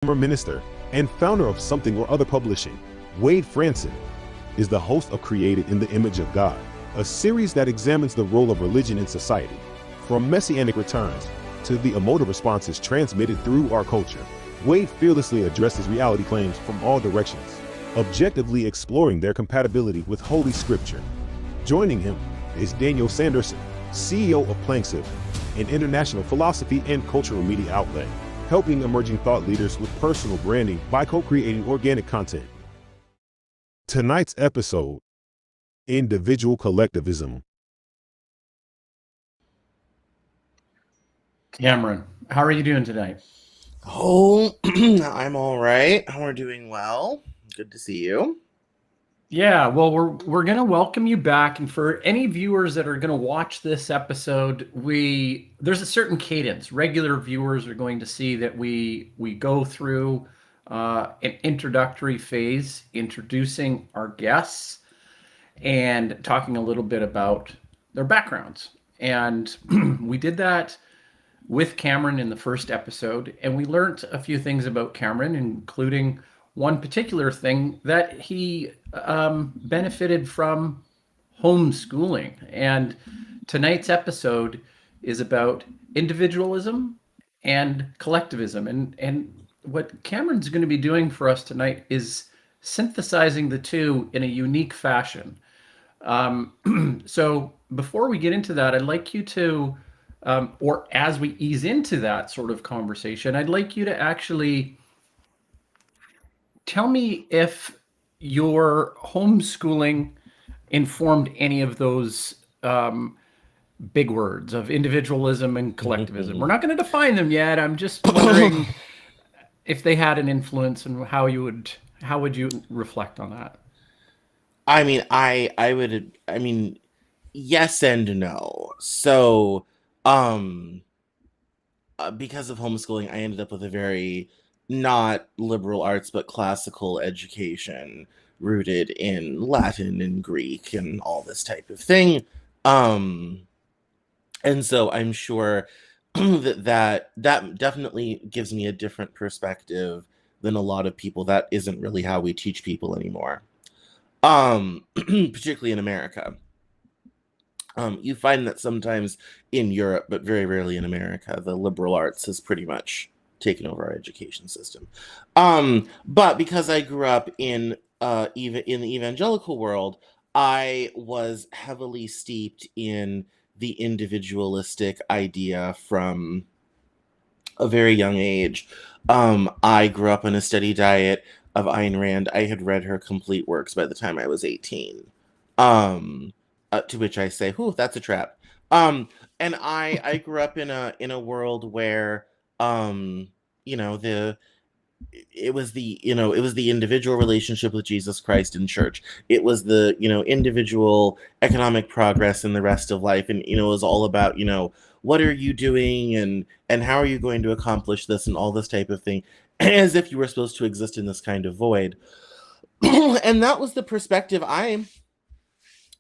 former minister and founder of Something or Other Publishing, Wade Franson, is the host of Created in the Image of God, a series that examines the role of religion in society, from messianic returns to the emotive responses transmitted through our culture. Wade fearlessly addresses reality claims from all directions, objectively exploring their compatibility with Holy Scripture. Joining him is Daniel Sanderson, CEO of Planksiv, an international philosophy and cultural media outlet, helping emerging thought leaders with personal branding by co-creating organic content. Tonight's episode, Individual Collectivism. Cameron, how are you doing tonight? Oh, I'm all right. We're doing well. Good to see you. Yeah, well, we're gonna welcome you back, and for any viewers that are gonna watch this episode, there's a certain cadence. Regular viewers are going to see that we go through an introductory phase, introducing our guests and talking a little bit about their backgrounds, and we did that with Cameron in the first episode, and we learned a few things about Cameron, including one particular thing that he benefited from homeschooling. And tonight's episode is about individualism and collectivism. And what Cameron's going to be doing for us tonight is synthesizing the two in a unique fashion. So before we get into that, I'd like you to or as we ease into that sort of conversation, I'd like you to actually tell me if your homeschooling informed any of those big words of individualism and collectivism. We're not going to define them yet. I'm just wondering if they had an influence and how would you reflect on that? I mean, yes and no. So, because of homeschooling, I ended up with a very not liberal arts but classical education rooted in Latin and Greek and all this type of thing. And so I'm sure that definitely gives me a different perspective than a lot of people. That isn't really how we teach people anymore. Particularly in America. You find that sometimes in Europe, but very rarely in America, the liberal arts has pretty much taken over our education system. But because I grew up in even in the evangelical world, I was heavily steeped in the individualistic idea from a very young age. I grew up on a steady diet of Ayn Rand. I had read her complete works by the time I was 18. To which I say, "Whew, that's a trap." And I grew up in a world where you know the it was the individual relationship with Jesus Christ in church. It was the individual economic progress in the rest of life, and it was all about what are you doing and how are you going to accomplish this and all this type of thing, as if you were supposed to exist in this kind of void. And that was the perspective I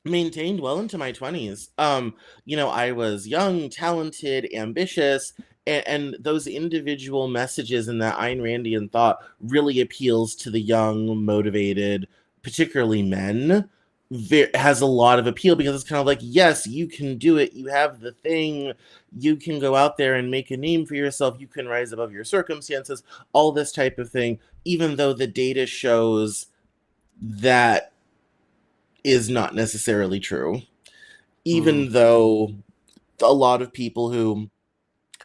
maintained well into my 20s. I was young, talented, ambitious, and those individual messages in that Ayn Randian thought really appeals to the young, motivated, particularly men. Has a lot of appeal because it's kind of like, yes, you can do it. You have the thing. You can go out there and make a name for yourself. You can rise above your circumstances, all this type of thing, even though the data shows that is not necessarily true. Even though a lot of people who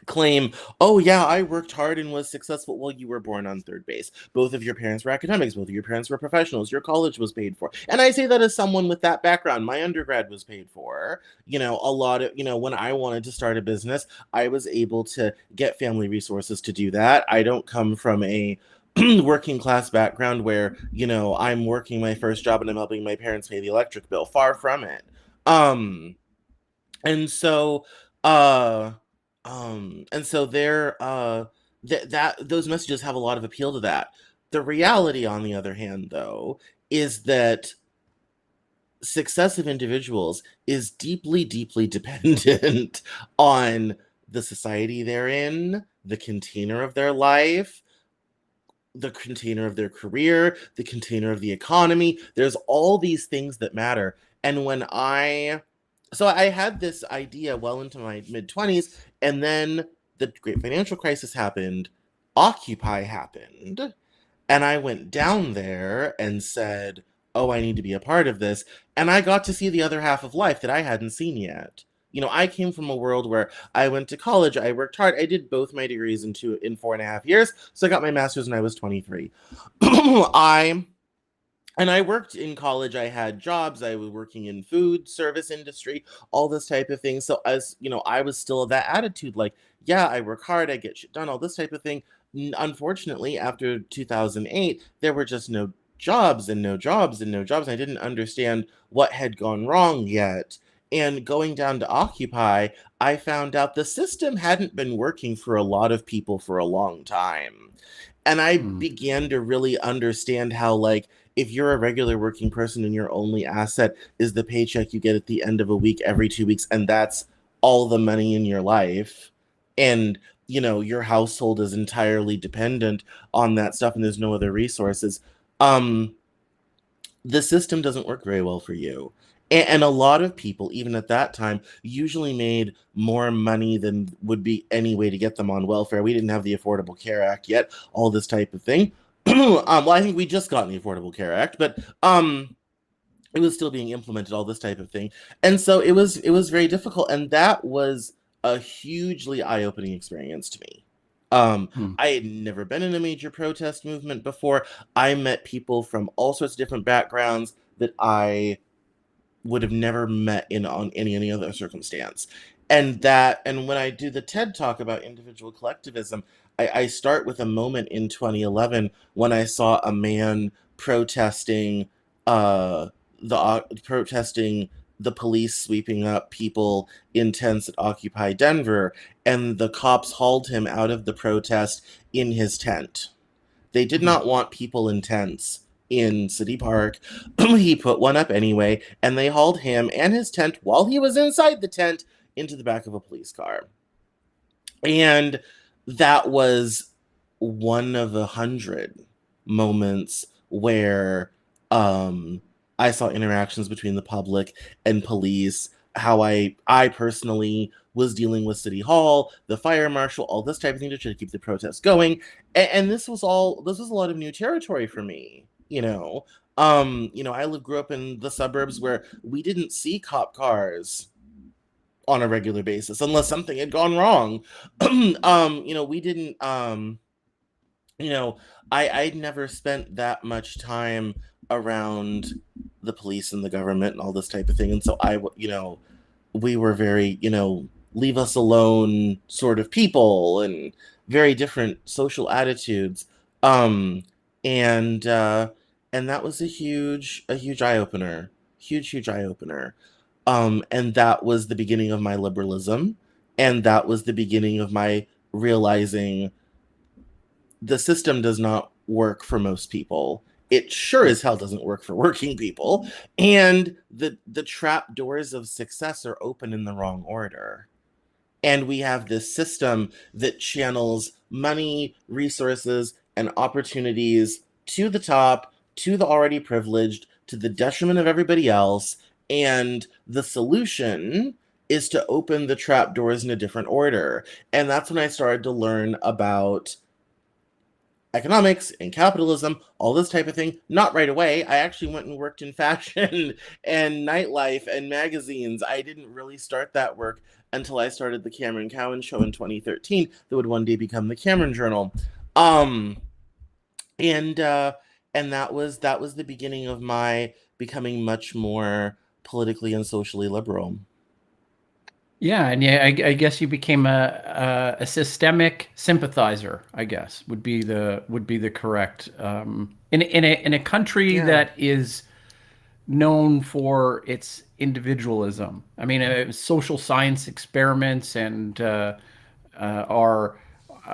claim, oh yeah, I worked hard and was successful. Well, you were born on third base. Both of your parents were academics. Both of your parents were professionals. Your college was paid for. And I say that as someone with that background. My undergrad was paid for. A lot of, when I wanted to start a business, I was able to get family resources to do that. I don't come from a working class background where I'm working my first job and I'm helping my parents pay the electric bill. Far from it. And so uh and so there that those messages have a lot of appeal to that. The reality, on the other hand, though, is that success of individuals is deeply, deeply dependent on the society they're in, the container of their life, the container of their career, the container of the economy. There's all these things that matter. And so I had this idea well into my mid 20s, and then the great financial crisis happened, Occupy happened, and I went down there and said, oh, I need to be a part of this. And I got to see the other half of life that I hadn't seen yet. I came from a world where I went to college, I worked hard, I did both my degrees in 4.5 years. So I got my master's when I was 23. I worked in college. I had jobs. I was working in food service industry, all this type of thing. So as I was still of that attitude, like, yeah, I work hard, I get shit done, all this type of thing. Unfortunately, after 2008, there were just no jobs and no jobs and no jobs. I didn't understand what had gone wrong yet. And going down to Occupy, I found out the system hadn't been working for a lot of people for a long time. And I began to really understand how, like, if you're a regular working person and your only asset is the paycheck you get at the end of a week every 2 weeks, and that's all the money in your life, and your household is entirely dependent on that stuff and there's no other resources, the system doesn't work very well for you. And a lot of people, even at that time, usually made more money than would be any way to get them on welfare. We didn't have the Affordable Care Act yet, all this type of thing. Well, I think we just got the Affordable Care Act, but it was still being implemented, all this type of thing. And so it was very difficult. And that was a hugely eye-opening experience to me. I had never been in a major protest movement before. I met people from all sorts of different backgrounds that I would have never met on any other circumstance. And when I do the TED talk about individual collectivism, I start with a moment in 2011 when I saw a man protesting the police sweeping up people in tents at Occupy Denver, and the cops hauled him out of the protest in his tent. They did not want people in tents in City Park. He put one up anyway, and they hauled him and his tent while he was inside the tent into the back of a police car. And that was one of 100 moments where I saw interactions between the public and police, how I personally was dealing with City Hall, the fire marshal, all this type of thing to try to keep the protests going. And this was a lot of new territory for me. I grew up in the suburbs where we didn't see cop cars on a regular basis unless something had gone wrong. We didn't, I'd never spent that much time around the police and the government and all this type of thing. And so we were very, leave us alone sort of people, and very different social attitudes. And that was a huge eye opener, huge eye opener. And that was the beginning of my liberalism, and that was the beginning of my realizing the system does not work for most people. It sure as hell doesn't work for working people, and the trap doors of success are open in the wrong order. And we have this system that channels money, resources, and opportunities to the top, to the already privileged, to the detriment of everybody else. And the solution is to open the trap doors in a different order. And that's when I started to learn about economics and capitalism, all this type of thing. Not right away. I actually went and worked in fashion and nightlife and magazines. I didn't really start that work until I started the Cameron Cowan show in 2013 that would one day become the Cameron Journal. And that was the beginning of my becoming much more politically and socially liberal. Yeah, and I guess you became a systemic sympathizer, I guess would be the correct in a country that is known for its individualism. I mean, social science experiments and are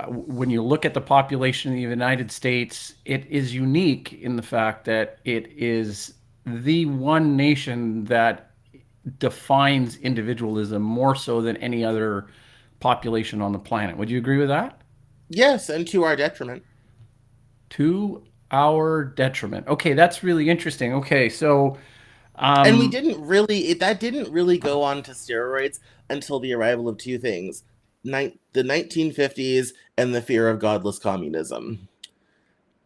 when you look at the population of the United States, it is unique in the fact that it is the one nation that defines individualism more so than any other population on the planet. Would you agree with that? Yes, and to our detriment. To our detriment. Okay, that's really interesting. Okay, so And we um, didn't really, that didn't really go on to steroids until the arrival of two things: the 1950s and the fear of godless communism.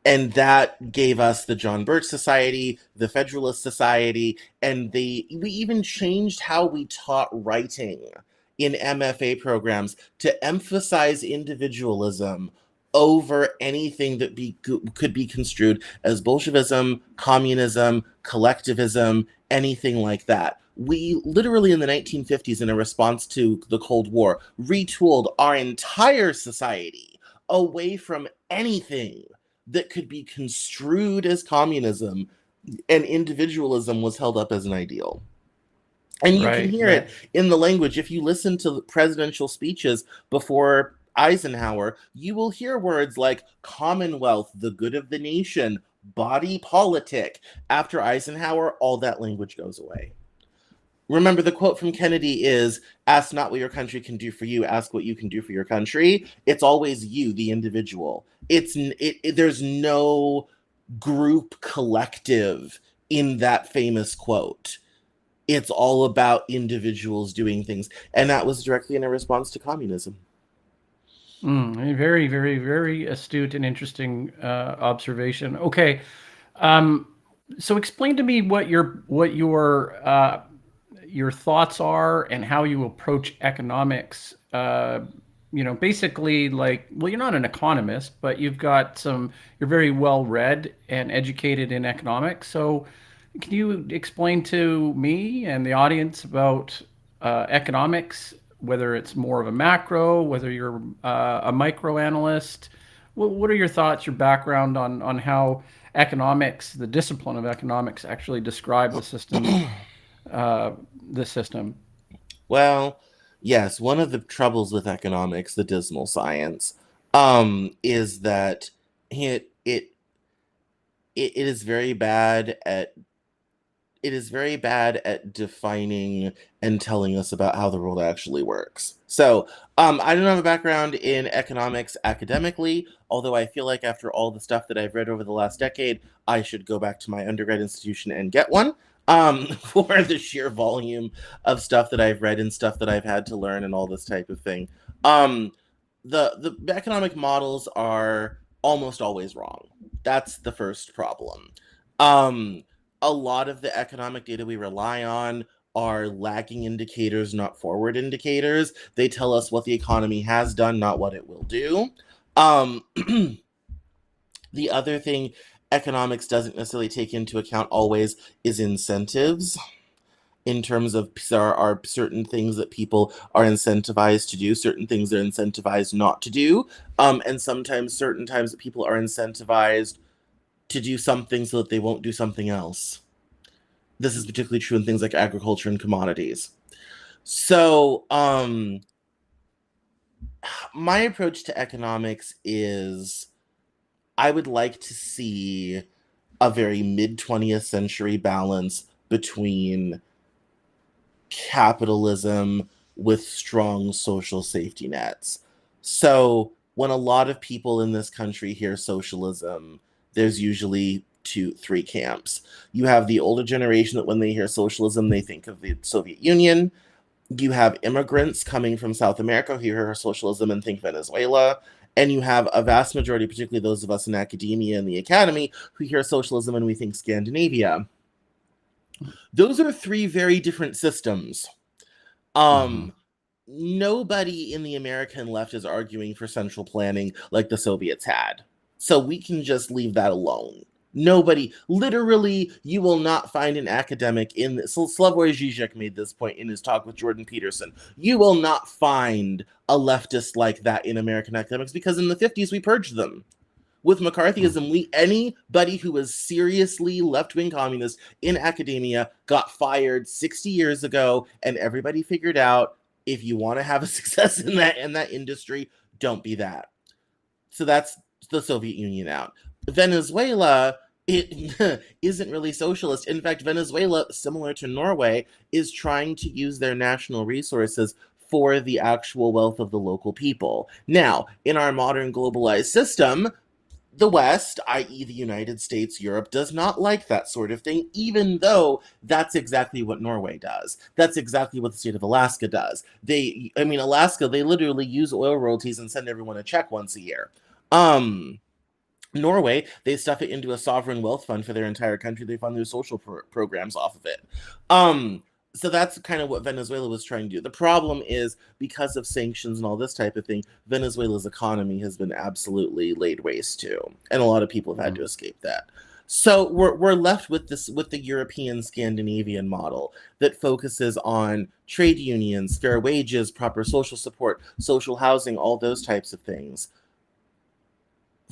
And that gave us the John Birch Society, the Federalist Society, and we even changed how we taught writing in MFA programs to emphasize individualism over anything that could be construed as Bolshevism, communism, collectivism, anything like that. We literally in the 1950s, in a response to the Cold War, retooled our entire society away from anything that could be construed as communism, and individualism was held up as an ideal. And you can right, hear right. it in the language. If you listen to the presidential speeches before Eisenhower, you will hear words like commonwealth, the good of the nation, body politic. After Eisenhower, all that language goes away. Remember, the quote from Kennedy is, ask not what your country can do for you, ask what you can do for your country. It's always you, the individual. There's no group collective in that famous quote. It's all about individuals doing things. And that was directly in a response to communism. A very, very, very astute and interesting observation. Okay, so explain to me what your thoughts are and how you approach economics. Basically, like, well, you're not an economist, but you're very well read and educated in economics. So, can you explain to me and the audience about economics, whether it's more of a macro, whether you're a micro analyst? What are your thoughts, your background on how economics, the discipline of economics, actually describe uh, the system? Well, yes, one of the troubles with economics, the dismal science, is that it it is very bad at defining and telling us about how the world actually works. So, I don't have a background in economics academically, although I feel like after all the stuff that I've read over the last decade, I should go back to my undergrad institution and get one. For the sheer volume of stuff that I've read and stuff that I've had to learn and all this type of thing. Um, the economic models are almost always wrong. That's the first problem. Um, a lot of the economic data we rely on are lagging indicators, not forward indicators. They tell us what the economy has done, not what it will do. Um, the other thing economics doesn't necessarily take into account always is incentives, in terms of there are certain things that people are incentivized to do, certain things they're incentivized not to do, and sometimes certain times that people are incentivized to do something so that they won't do something else. This is particularly true in things like agriculture and commodities. So, my approach to economics is I would like to see a very mid 20th century balance between capitalism with strong social safety nets. So, when a lot of people in this country hear socialism, there's usually three camps. You have the older generation that when they hear socialism, they think of the Soviet Union. You have immigrants coming from South America who hear socialism and think Venezuela. And you have a vast majority, particularly those of us in academia and the academy, who hear socialism and we think Scandinavia. Those are three very different systems. Mm-hmm. Nobody in the American left is arguing for central planning like the Soviets had. So we can just leave that alone. Nobody, literally, you will not find an academic in this. So Slavoj Žižek made this point in his talk with Jordan Peterson. You will not find a leftist like that in American academics because in the 50s we purged them. With McCarthyism, anybody who was seriously left-wing communist in academia got fired 60 years ago, and everybody figured out if you want to have a success in that industry, don't be that. So that's the Soviet Union out. Venezuela, it isn't really socialist. In fact, Venezuela, similar to Norway, is trying to use their national resources for the actual wealth of the local people. Now, in our modern globalized system, the West, i.e. the United States, Europe, does not like that sort of thing, even though that's exactly what Norway does. That's exactly what the state of Alaska does. Alaska, they literally use oil royalties and send everyone a check once a year. Norway, they stuff it into a sovereign wealth fund for their entire country. They fund their social programs off of it. So that's kind of what Venezuela was trying to do. The problem is, because of sanctions and all this type of thing, Venezuela's economy has been absolutely laid waste to, and a lot of people have had to escape that. So we're left with the European Scandinavian model that focuses on trade unions, fair wages, proper social support, social housing, all those types of things.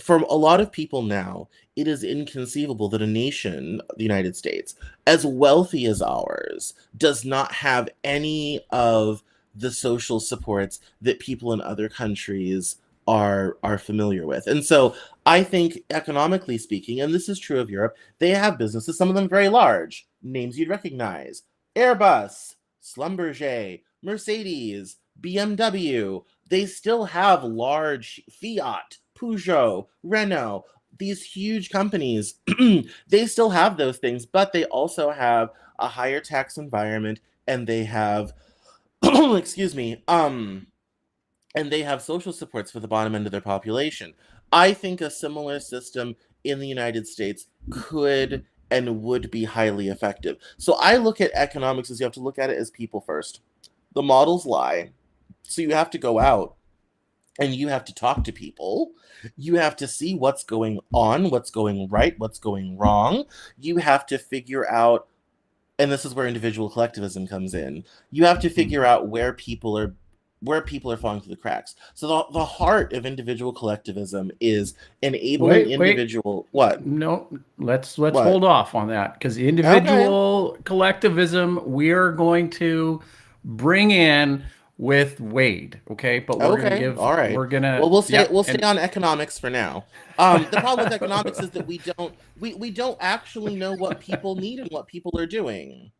For a lot of people now, it is inconceivable that a nation, the United States, as wealthy as ours, does not have any of the social supports that people in other countries are familiar with. And so I think, economically speaking, and this is true of Europe, they have businesses, some of them very large, names you'd recognize: Airbus, Schlumberger, Mercedes, BMW. They still have large Fiat, Peugeot, Renault, these huge companies. They still have those things, but they also have a higher tax environment, and they have excuse me, and they have social supports for the bottom end of their population. I think a similar system in the United States could and would be highly effective. So I look at economics as, you have to look at it as people first. The models lie. So you have to go out and you have to talk to people. You have to see what's going on, what's going right, what's going wrong. You have to figure out, and this is where individual collectivism comes in. You have to figure out where people are falling through the cracks. So the heart of individual collectivism is enabling individual. What? No, let's hold off on that, because individual collectivism we are going to bring in with Wade, okay? But we're gonna give. All right. We're gonna. Well, we'll stay on economics for now. The problem with economics is that we don't actually know what people need and what people are doing.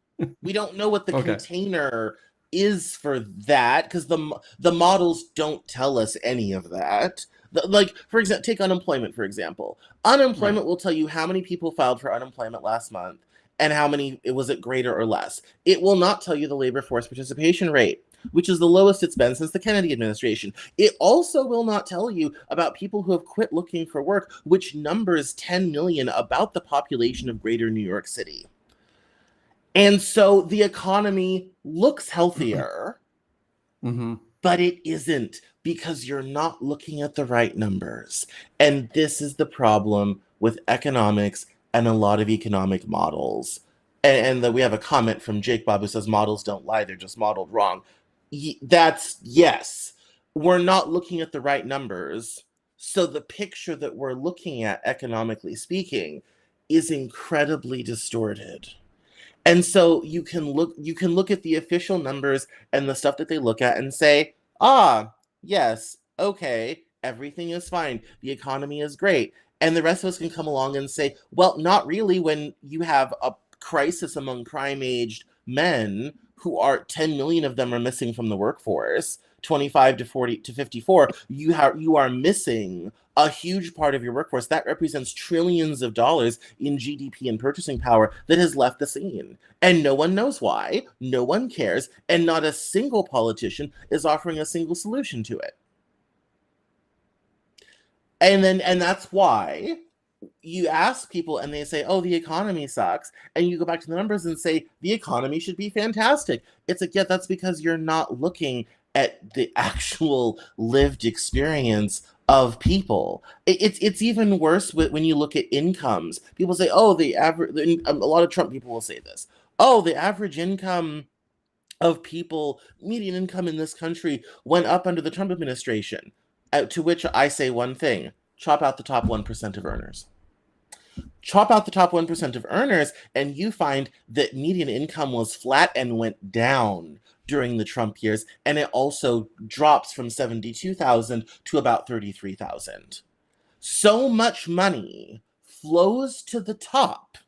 We don't know what the container is for that, because the models don't tell us any of that. Like, for example, take unemployment, for example. Unemployment will tell you how many people filed for unemployment last month and how many, was it greater or less. It will not tell you the labor force participation rate, which is the lowest it's been since the Kennedy administration. It also will not tell you about people who have quit looking for work, which numbers 10 million, about the population of greater New York City. And so the economy looks healthier, but it isn't, because you're not looking at the right numbers. And this is the problem with economics and a lot of economic models. And we have a comment from Jake Bob who says models don't lie, they're just modeled wrong. Yes, we're not looking at the right numbers. So the picture that we're looking at, economically speaking, is incredibly distorted. And so you can look at the official numbers and the stuff that they look at and say, yes, okay, everything is fine, the economy is great. And the rest of us can come along and say, well, not really, when you have a crisis among prime-aged men, who are 10 million of them are missing from the workforce, 25 to 40 to 54, you are missing a huge part of your workforce. That represents trillions of dollars in GDP and purchasing power that has left the scene. And no one knows why, no one cares, and not a single politician is offering a single solution to it. And that's why you ask people and they say, oh, the economy sucks. And you go back to the numbers and say, the economy should be fantastic. It's like, yeah, that's because you're not looking at the actual lived experience of people. It's even worse when you look at incomes. People say, oh, the average, a lot of Trump people will say this, oh, the average income of people, median income in this country went up under the Trump administration. To which I say one thing: chop out the top 1% of earners. Chop out the top 1% of earners, and you find that median income was flat and went down during the Trump years, and it also drops from 72,000 to about 33,000. So much money flows to the top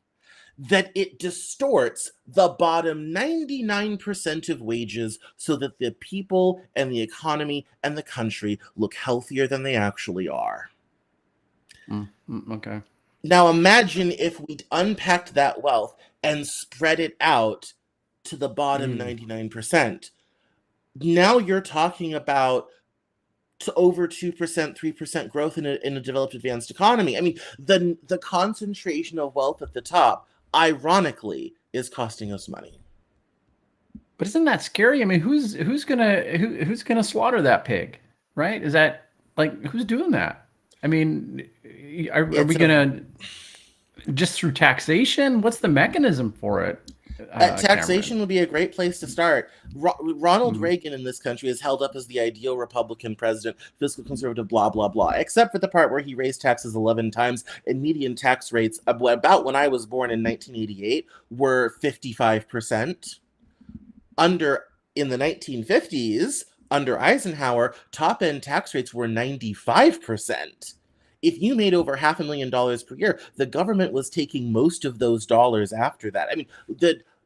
that it distorts the bottom 99% of wages, so that the people and the economy and the country look healthier than they actually are. Okay. Now imagine if we unpacked that wealth and spread it out to the bottom 99%. Now you're talking about to over 2%, 3% growth in a developed advanced economy. I mean, the concentration of wealth at the top, ironically, is costing us money. But isn't that scary? I mean, who's gonna slaughter that pig, right? Is that like who's doing that? I mean, are we gonna just through taxation? What's the mechanism for it? Taxation Cameron? would be a great place to start. Ronald Reagan in this country is held up as the ideal Republican president, fiscal conservative, blah, blah, blah, except for the part where he raised taxes 11 times, and median tax rates, about when I was born in 1988, were 55%. In the 1950s, under Eisenhower, top-end tax rates were 95%. If you made over $500,000 per year, the government was taking most of those dollars after that. I mean,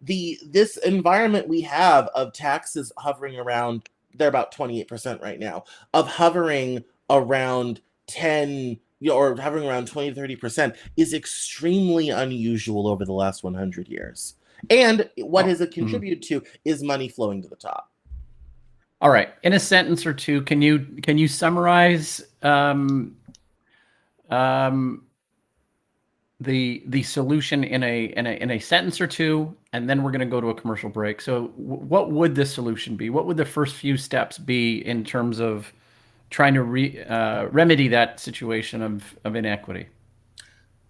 this environment we have of taxes hovering around, they're about 28% right now, of hovering around 10, or hovering around 20 to 30% is extremely unusual over the last 100 years. And what has it contributed to is money flowing to the top. All right, in a sentence or two, can you summarize the solution in a sentence or two, and then we're going to go to a commercial break. So, what would the solution be? What would the first few steps be in terms of trying to remedy that situation of inequity?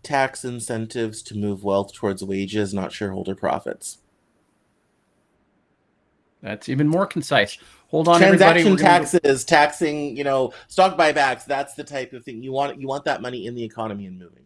Tax incentives to move wealth towards wages, not shareholder profits. That's even more concise. Hold on, Transaction everybody. taxes, taxing, stock buybacks. That's the type of thing you want that money in the economy and moving.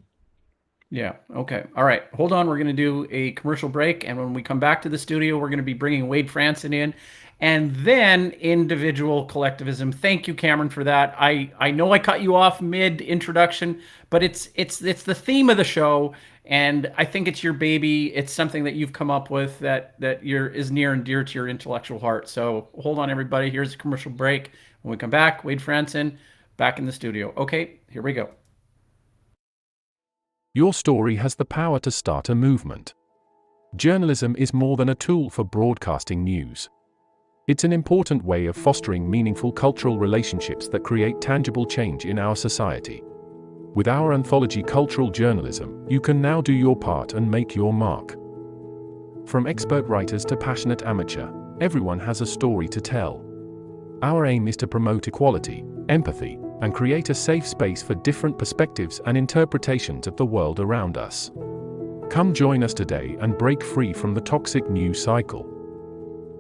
Yeah. Okay. All right. Hold on. We're going to do a commercial break, and when we come back to the studio, we're going to be bringing Wade Franson in, and then individual collectivism. Thank you, Cameron, for that. I know I cut you off mid introduction, but it's the theme of the show, and I think it's your baby. It's something that you've come up with that is near and dear to your intellectual heart. So hold on, everybody. Here's a commercial break. When we come back, Wade Franson back in the studio. Okay. Here we go. Your story has the power to start a movement. Journalism is more than a tool for broadcasting news. It's an important way of fostering meaningful cultural relationships that create tangible change in our society. With our anthology Cultural Journalism, you can now do your part and make your mark. From expert writers to passionate amateur, everyone has a story to tell. Our aim is to promote equality, empathy, and create a safe space for different perspectives and interpretations of the world around us. Come join us today and break free from the toxic news cycle.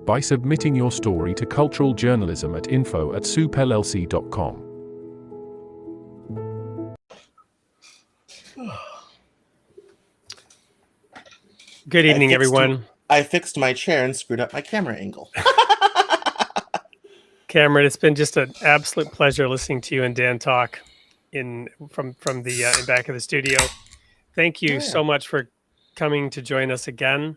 By submitting your story to Cultural Journalism at info@soupllc.com. Good evening, everyone. I fixed my chair and screwed up my camera angle. Cameron, it's been just an absolute pleasure listening to you and Dan talk from the in back of the studio. Thank you so much for coming to join us again.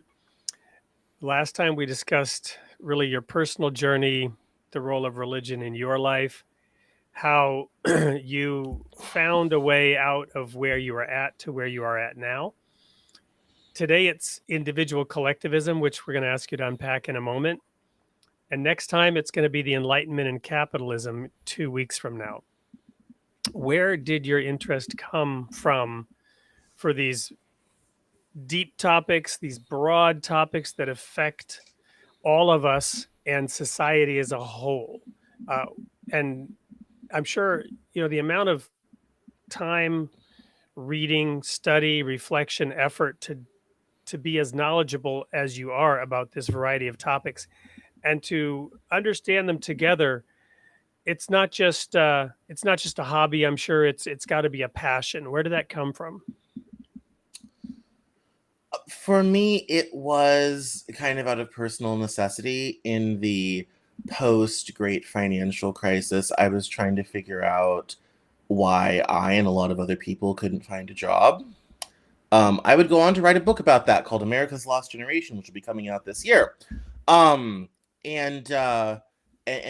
Last time we discussed really your personal journey, the role of religion in your life, how you found a way out of where you were at to where you are at now. Today it's individual collectivism, which we're going to ask you to unpack in a moment. And next time, it's going to be the Enlightenment and capitalism 2 weeks from now. Where did your interest come from for these deep topics, these broad topics that affect all of us and society as a whole? And I'm sure, the amount of time, reading, study, reflection, effort to be as knowledgeable as you are about this variety of topics, and to understand them together, it's not just a hobby. I'm sure it's got to be a passion. Where did that come from? For me, it was kind of out of personal necessity. In the post-Great Financial Crisis, I was trying to figure out why I and a lot of other people couldn't find a job. I would go on to write a book about that called America's Lost Generation, which will be coming out this year. And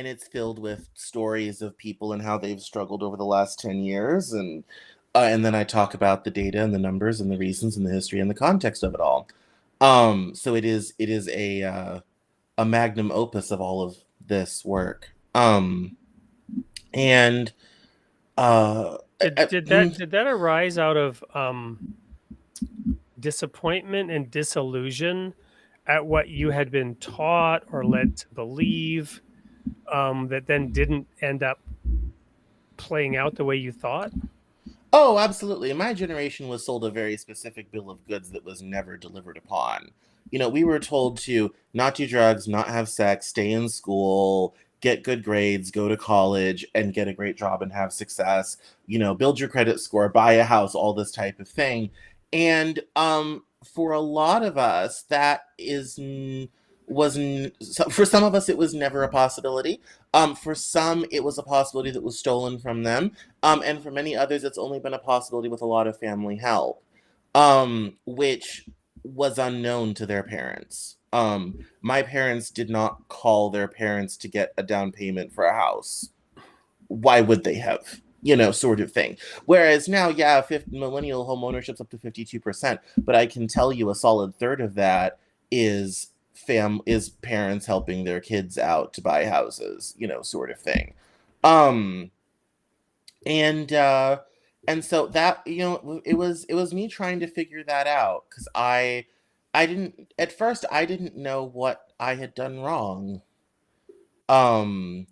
it's filled with stories of people and how they've struggled over the last 10 years. And and then I talk about the data and the numbers and the reasons and the history and the context of it all. So it is a magnum opus of all of this work. And did that arise out of disappointment and disillusion at what you had been taught or led to believe, that then didn't end up playing out the way you thought? Oh, absolutely. My generation was sold a very specific bill of goods that was never delivered upon. We were told to not do drugs, not have sex, stay in school, get good grades, go to college, and get a great job and have success, build your credit score, buy a house, all this type of thing. And for a lot of us, for some of us, it was never a possibility. For some, it was a possibility that was stolen from them. And for many others, it's only been a possibility with a lot of family help, which was unknown to their parents. My parents did not call their parents to get a down payment for a house. Why would they have? Sort of thing. Whereas now, yeah, millennial home ownership's up to 52%, but I can tell you a solid third of that is parents helping their kids out to buy houses, sort of thing. And so that, it was me trying to figure that out, because I didn't know what I had done wrong. And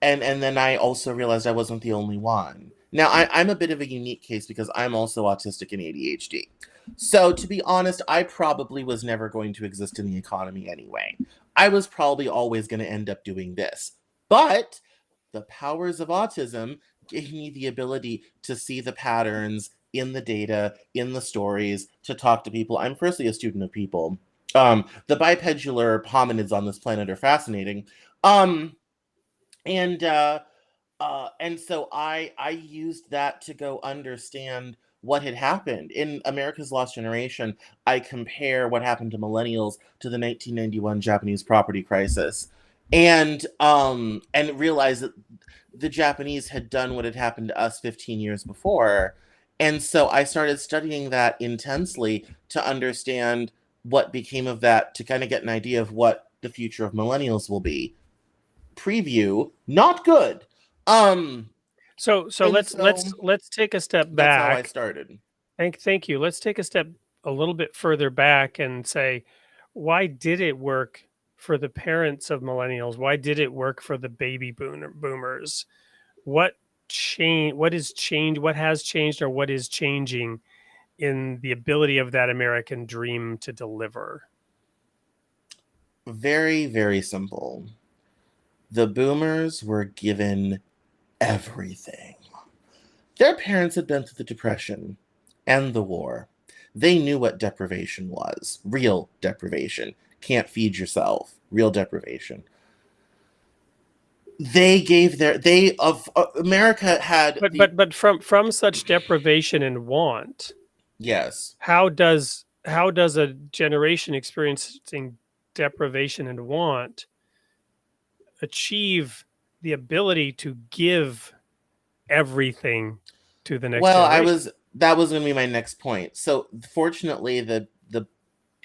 then I also realized I wasn't the only one. Now, I'm a bit of a unique case because I'm also autistic and ADHD. So, to be honest, I probably was never going to exist in the economy anyway. I was probably always going to end up doing this. But the powers of autism gave me the ability to see the patterns in the data, in the stories, to talk to people. I'm firstly a student of people. The bipedular hominids on this planet are fascinating. And so I used that to go understand what had happened. In America's Lost Generation, I compare what happened to millennials to the 1991 Japanese property crisis, and realize that the Japanese had done what had happened to us 15 years before. And so I started studying that intensely to understand what became of that, to kind of get an idea of what the future of millennials will be. Preview, not good. So let's take a step back. That's how I started. Thank you. Let's take a step a little bit further back and say, why did it work for the parents of millennials? Why did it work for the baby boomers? What has changed, or what is changing in the ability of that American dream to deliver? Very, very simple. The boomers were given everything. Their parents had been through the Depression and the war. They knew what deprivation was. Real deprivation. Can't feed yourself. Real deprivation. America had... But from such deprivation and want... Yes. How does a generation experiencing deprivation and want achieve the ability to give everything to the next generation? That was going to be my next point. So fortunately, the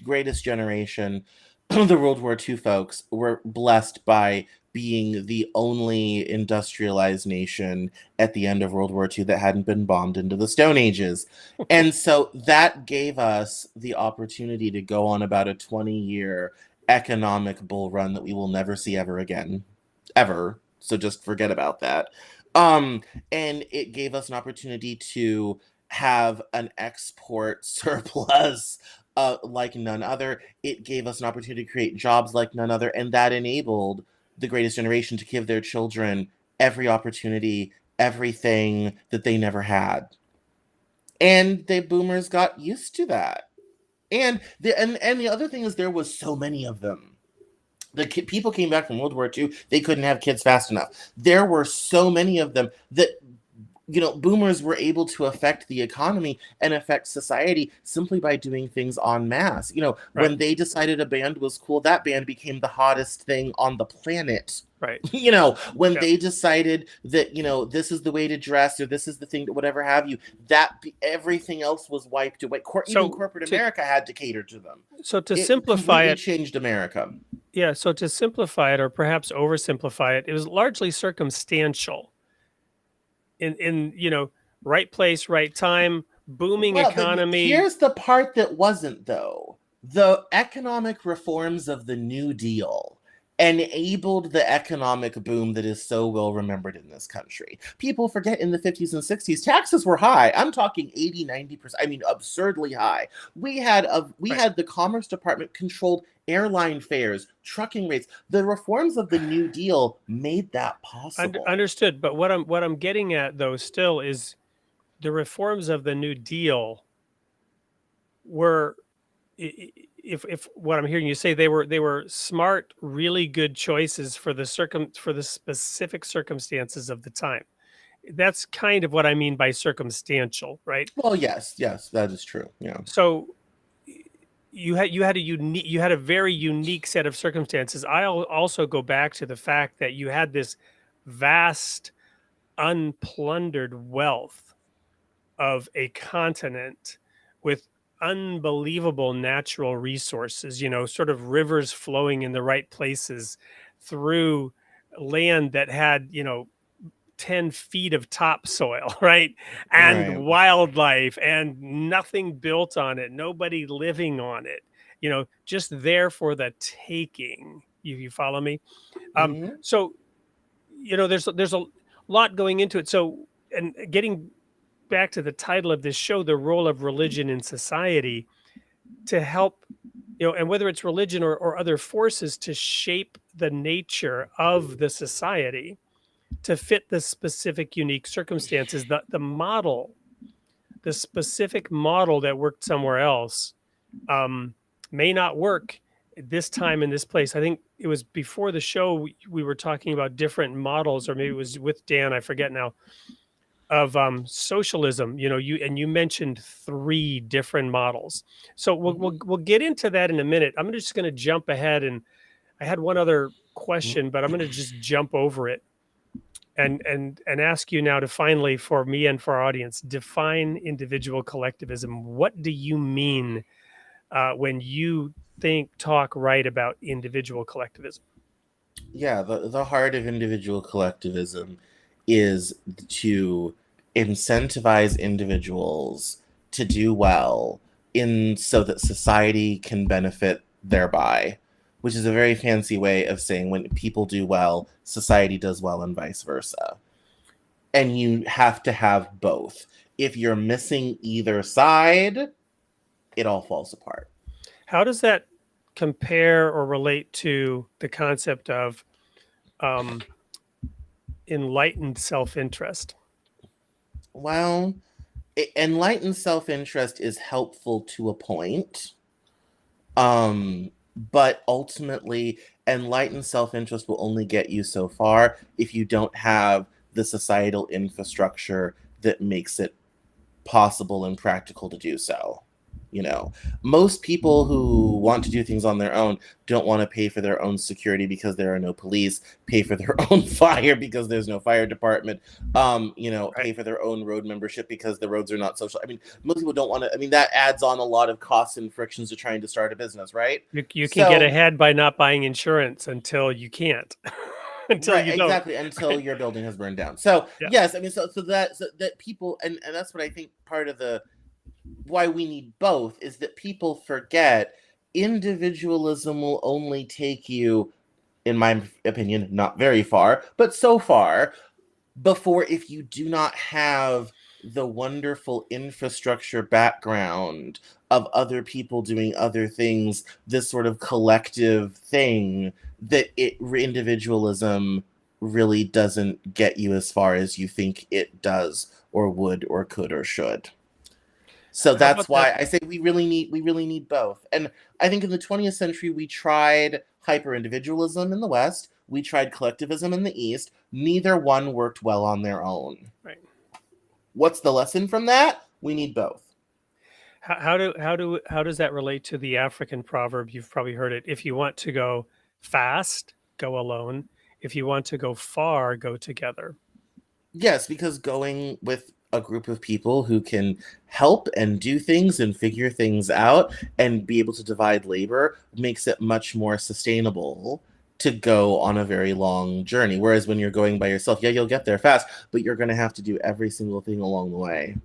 greatest generation, the World War II folks, were blessed by being the only industrialized nation at the end of World War II that hadn't been bombed into the Stone Ages. And so that gave us the opportunity to go on about a 20-year economic bull run that we will never see ever again. Ever. So just forget about that. And it gave us an opportunity to have an export surplus like none other. It gave us an opportunity to create jobs like none other, and that enabled the greatest generation to give their children every opportunity, everything that they never had. And the boomers got used to that. And the other thing is, there was so many of them. People came back from World War II, they couldn't have kids fast enough. There were so many of them that boomers were able to affect the economy and affect society simply by doing things en masse. When they decided a band was cool, that band became the hottest thing on the planet. Right. When they decided that, this is the way to dress, or this is the thing, whatever have you, everything else was wiped away. Even corporate America had to cater to them. So to simplify it, changed America. Yeah. So to simplify it, or perhaps oversimplify it was largely circumstantial. In right place, right time, booming economy. Here's the part that wasn't, though. The economic reforms of the New Deal enabled the economic boom that is so well remembered in this country. People forget in the 50s and 60s, taxes were high. I'm talking 80, 90%. I mean, absurdly high. We had the Commerce Department controlled airline fares, trucking rates. The reforms of the New Deal made that possible. Understood. But what I'm getting at, though, still is the reforms of the New Deal were, if what I'm hearing you say, they were smart, really good choices for the specific circumstances of the time. That's kind of what I mean by circumstantial, right? Well, yes, that is true. Yeah. So you had a very unique set of circumstances. I'll also go back to the fact that you had this vast, unplundered wealth of a continent with unbelievable natural resources, sort of rivers flowing in the right places through land that had, 10 feet of topsoil, right? And wildlife, and nothing built on it, nobody living on it, just there for the taking. You follow me? So, there's a lot going into it. So, and getting back to the title of this show, the role of religion in society, to help, and whether it's religion or other forces, to shape the nature of the society to fit the specific unique circumstances. The specific model that worked somewhere else may not work this time in this place. I think it was before the show we were talking about different models, or maybe it was with Dan, I forget now, of socialism. You mentioned 3 different models. So we'll get into that in a minute. I'm just going to jump ahead, and I had one other question, but I'm going to just jump over it and ask you now to finally, for me and for our audience, define individual collectivism. What do you mean when you write about individual collectivism? Yeah, the heart of individual collectivism is to incentivize individuals to do well so that society can benefit thereby, which is a very fancy way of saying when people do well, society does well, and vice versa. And you have to have both. If you're missing either side, it all falls apart. How does that compare or relate to the concept of enlightened self-interest? Well, enlightened self-interest is helpful to a point. But ultimately, enlightened self-interest will only get you so far if you don't have the societal infrastructure that makes it possible and practical to do so. Most people who want to do things on their own don't want to pay for their own security because there are no police, pay for their own fire because there's no fire department, pay for their own road membership because the roads are not social. I mean, most people don't want to. That adds on a lot of costs and frictions to trying to start a business, right? You can get ahead by not buying insurance until you can't. Until you don't. Exactly, until your building has burned down. So yes, so that people, and that's what I think part of why we need both is that people forget individualism will only take you, in my opinion, not very far, but so far, before if you do not have the wonderful infrastructure background of other people doing other things, this sort of collective thing, that individualism really doesn't get you as far as you think it does or would or could or should. So that's why I say we really need both. And I think in the 20th century, we tried hyper-individualism in the West. We tried collectivism in the East. Neither one worked well on their own. Right. What's the lesson from that? We need both. How does that relate to the African proverb? You've probably heard it. If you want to go fast, go alone. If you want to go far, go together. Yes, because going with a group of people who can help and do things and figure things out and be able to divide labor makes it much more sustainable to go on a very long journey. Whereas when you're going by yourself, yeah, you'll get there fast, but you're going to have to do every single thing along the way.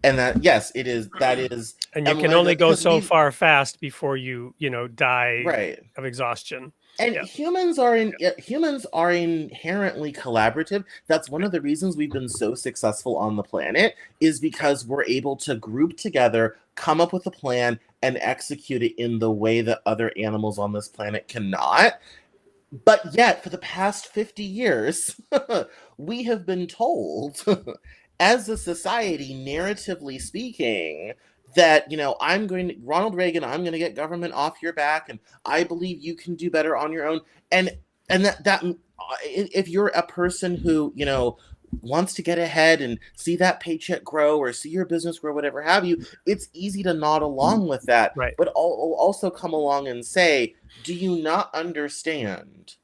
And that, yes, it is. That is, And you and can when I only go- go 'cause so we- far fast before you die right. of exhaustion. And Yeah. humans are inherently collaborative. That's one of the reasons we've been so successful on the planet, is because we're able to group together, come up with a plan, and execute it in the way that other animals on this planet cannot. But yet, for the past 50 years, we have been told, as a society, narratively speaking, that, Ronald Reagan, I'm going to get government off your back, and I believe you can do better on your own. And that if you're a person who, wants to get ahead and see that paycheck grow or see your business grow, whatever have you, it's easy to nod along with that. Right. But I'll also come along and say, do you not understand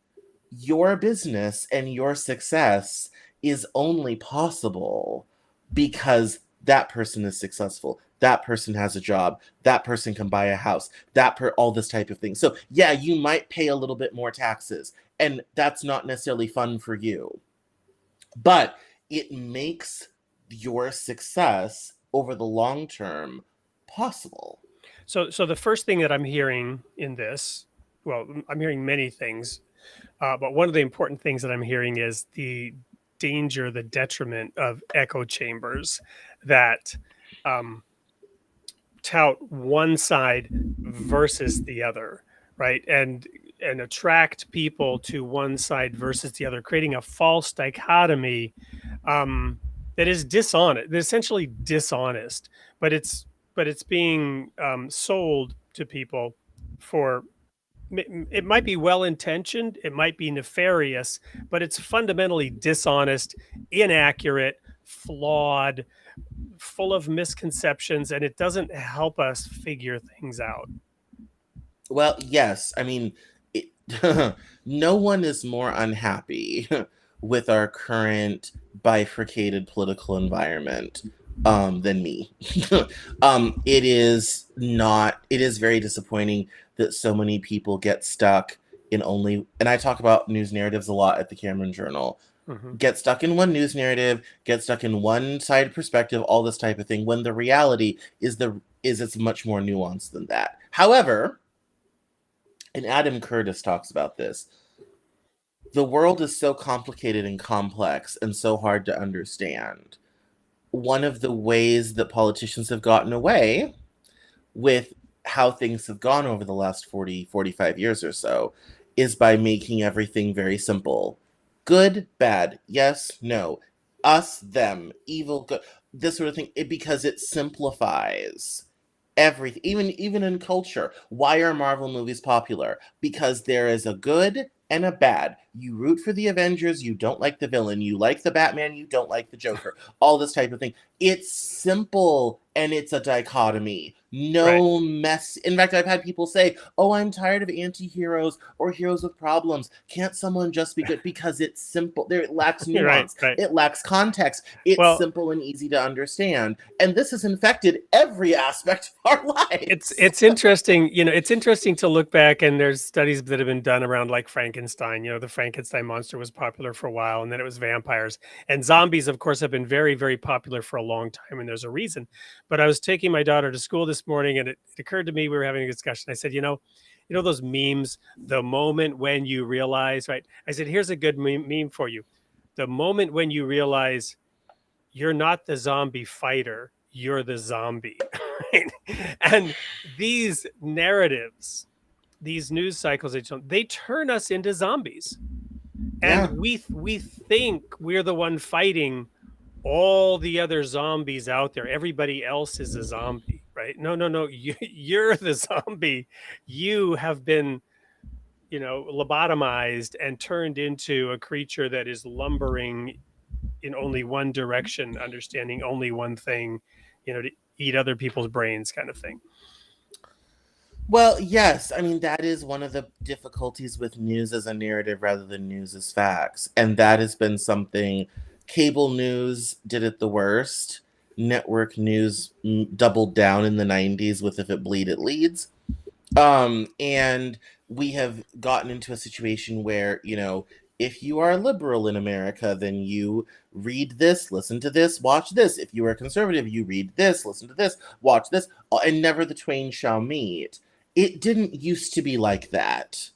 your business and your success is only possible because that person is successful, that person has a job, that person can buy a house, all this type of thing. So yeah, you might pay a little bit more taxes, and that's not necessarily fun for you, but it makes your success over the long term possible. So the first thing that I'm hearing in this, well, I'm hearing many things, but one of the important things that I'm hearing is the danger, the detriment of echo chambers that tout one side versus the other, right? And attract people to one side versus the other, creating a false dichotomy that is dishonest, essentially dishonest, but it's being sold to people for. It might be well intentioned, it might be nefarious, but it's fundamentally dishonest, inaccurate, flawed, full of misconceptions, and it doesn't help us figure things out. Well, yes. I mean, no one is more unhappy with our current bifurcated political environment than me. It is very disappointing that so many people get stuck in and I talk about news narratives a lot at the Cameron Journal, get stuck in one news narrative, get stuck in one side perspective, all this type of thing, when the reality is it's much more nuanced than that. However, and Adam Curtis talks about this, the world is so complicated and complex and so hard to understand. One of the ways that politicians have gotten away with how things have gone over the last 40, 45 years or so is by making everything very simple. Good, bad, yes, no, us, them, evil, good, this sort of thing, because it simplifies everything. Even in culture, why are Marvel movies popular? Because there is a good and a bad. You root for the Avengers, you don't like the villain. You like the Batman, you don't like the Joker. All this type of thing. It's simple, and it's a dichotomy. No mess. In fact, I've had people say, oh, I'm tired of anti-heroes or heroes with problems. Can't someone just be good? Because it's simple. It lacks nuance. Right. It lacks context. It's simple and easy to understand. And this has infected every aspect of our lives. It's interesting. It's interesting to look back, and there's studies that have been done around, like, Frankenstein. The Frankenstein monster was popular for a while, and then it was vampires. And zombies, of course, have been very, very popular for a long time, and there's a reason. But I was taking my daughter to school this morning, and it occurred to me, we were having a discussion. I said, you know those memes, the moment when you realize, right? I said, here's a good meme for you. The moment when you realize you're not the zombie fighter, you're the zombie. Right? And these narratives, these news cycles, they turn us into zombies. And we think we're the one fighting all the other zombies out there. Everybody else is a zombie, right? No. You're the zombie. You have been, lobotomized and turned into a creature that is lumbering in only one direction, understanding only one thing, to eat other people's brains kind of thing. Well, yes. I mean, that is one of the difficulties with news as a narrative rather than news as facts. And that has been something cable news did it the worst. Network news doubled down in the 90s with if it bleed, it leads. And we have gotten into a situation where, if you are a liberal in America, then you read this, listen to this, watch this. If you are a conservative, you read this, listen to this, watch this, and never the twain shall meet. It didn't used to be like that.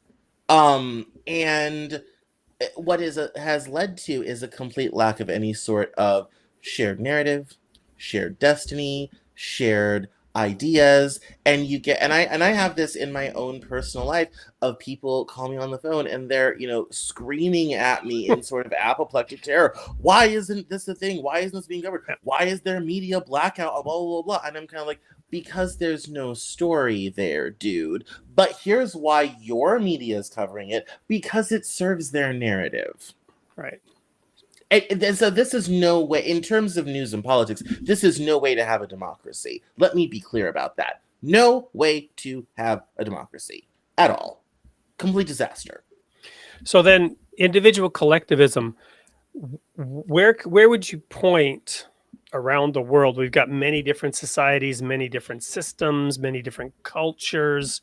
And what has led to is a complete lack of any sort of shared narrative, shared destiny, shared ideas. And I have this in my own personal life of people call me on the phone and they're screaming at me in sort of apoplectic terror. Why isn't this a thing? Why isn't this being covered? Why is there media blackout? Blah blah blah. And I'm kind of like, because there's no story there, dude. But here's why your media is covering it, because it serves their narrative. Right. And so this is no way, in terms of news and politics, this is no way to have a democracy. Let me be clear about that. No way to have a democracy at all. Complete disaster. So then individual collectivism, where would you point around the world? We've got many different societies, many different systems, many different cultures.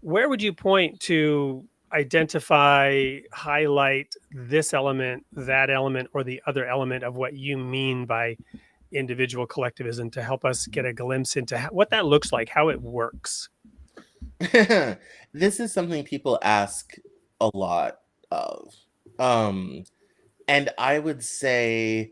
Where would you point to identify, highlight this element, that element, or the other element of what you mean by individual collectivism to help us get a glimpse into what that looks like, how it works? This is something people ask a lot of. And I would say,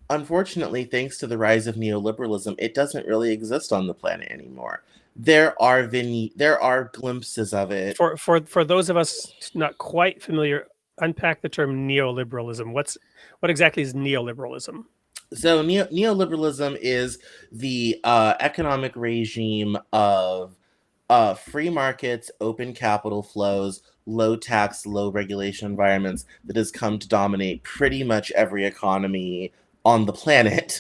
unfortunately, thanks to the rise of neoliberalism, it doesn't really exist on the planet anymore. There are glimpses of it. For those of us not quite familiar, unpack the term neoliberalism. What exactly is neoliberalism? So neoliberalism is the economic regime of free markets, open capital flows, low tax, low regulation environments that has come to dominate pretty much every economy on the planet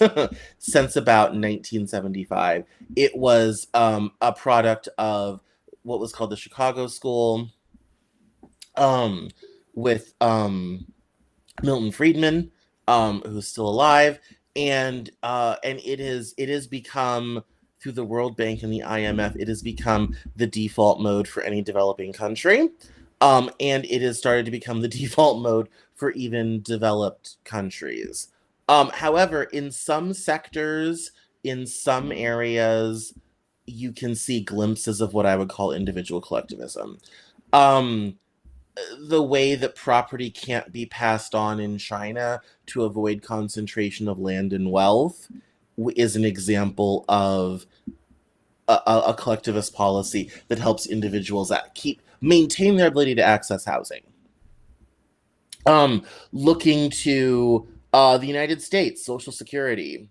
since about 1975. It was a product of what was called the Chicago School, with Milton Friedman, who's still alive, and it has become, through the World Bank and the IMF, it has become the default mode for any developing country, and it has started to become the default mode for even developed countries. However, in some sectors, in some areas, you can see glimpses of what I would call individual collectivism. The way that property can't be passed on in China to avoid concentration of land and wealth is an example of a collectivist policy that helps individuals maintain their ability to access housing. Looking to the United States, Social Security.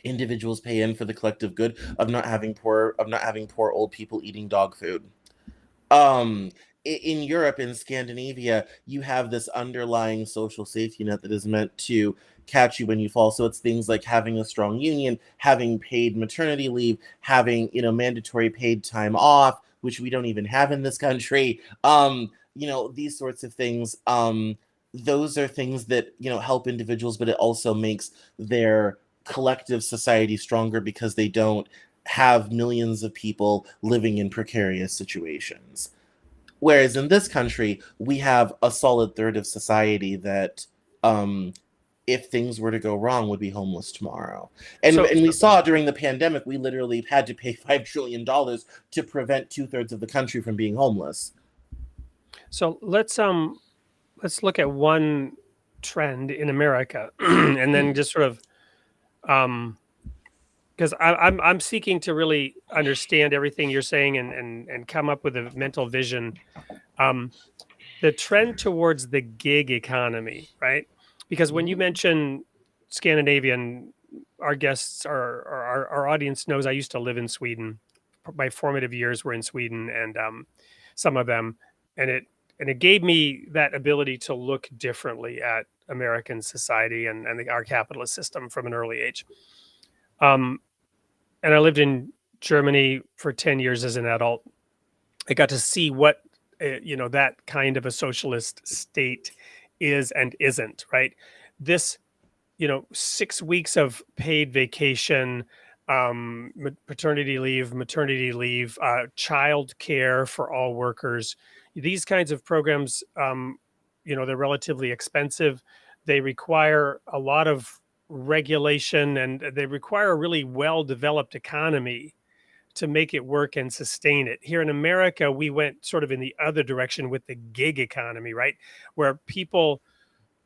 Individuals pay in for the collective good of not having poor old people eating dog food. In Europe, in Scandinavia, you have this underlying social safety net that is meant to catch you when you fall. So it's things like having a strong union, having paid maternity leave, having mandatory paid time off, which we don't even have in this country. These sorts of things. Those are things that help individuals, but it also makes their collective society stronger because they don't have millions of people living in precarious situations. Whereas in this country, we have a solid third of society that, if things were to go wrong, would be homeless tomorrow. And we saw during the pandemic, we literally had to pay $5 trillion to prevent 2/3 of the country from being homeless. So let's look at one trend in America, and then just sort of, because I'm seeking to really understand everything you're saying and come up with a mental vision. The trend towards the gig economy, right? Because when you mention Scandinavian, our guests, our audience knows I used to live in Sweden. My formative years were in Sweden, and some of them, and it gave me that ability to look differently at American society and our capitalist system from an early age. And I lived in Germany for 10 years as an adult. I got to see what, that kind of a socialist state is and isn't, right? This, 6 weeks of paid vacation, paternity leave, maternity leave, child care for all workers. These kinds of programs, they're relatively expensive. They require a lot of regulation, and they require a really well-developed economy to make it work and sustain it. Here in America, we went sort of in the other direction with the gig economy, right? Where people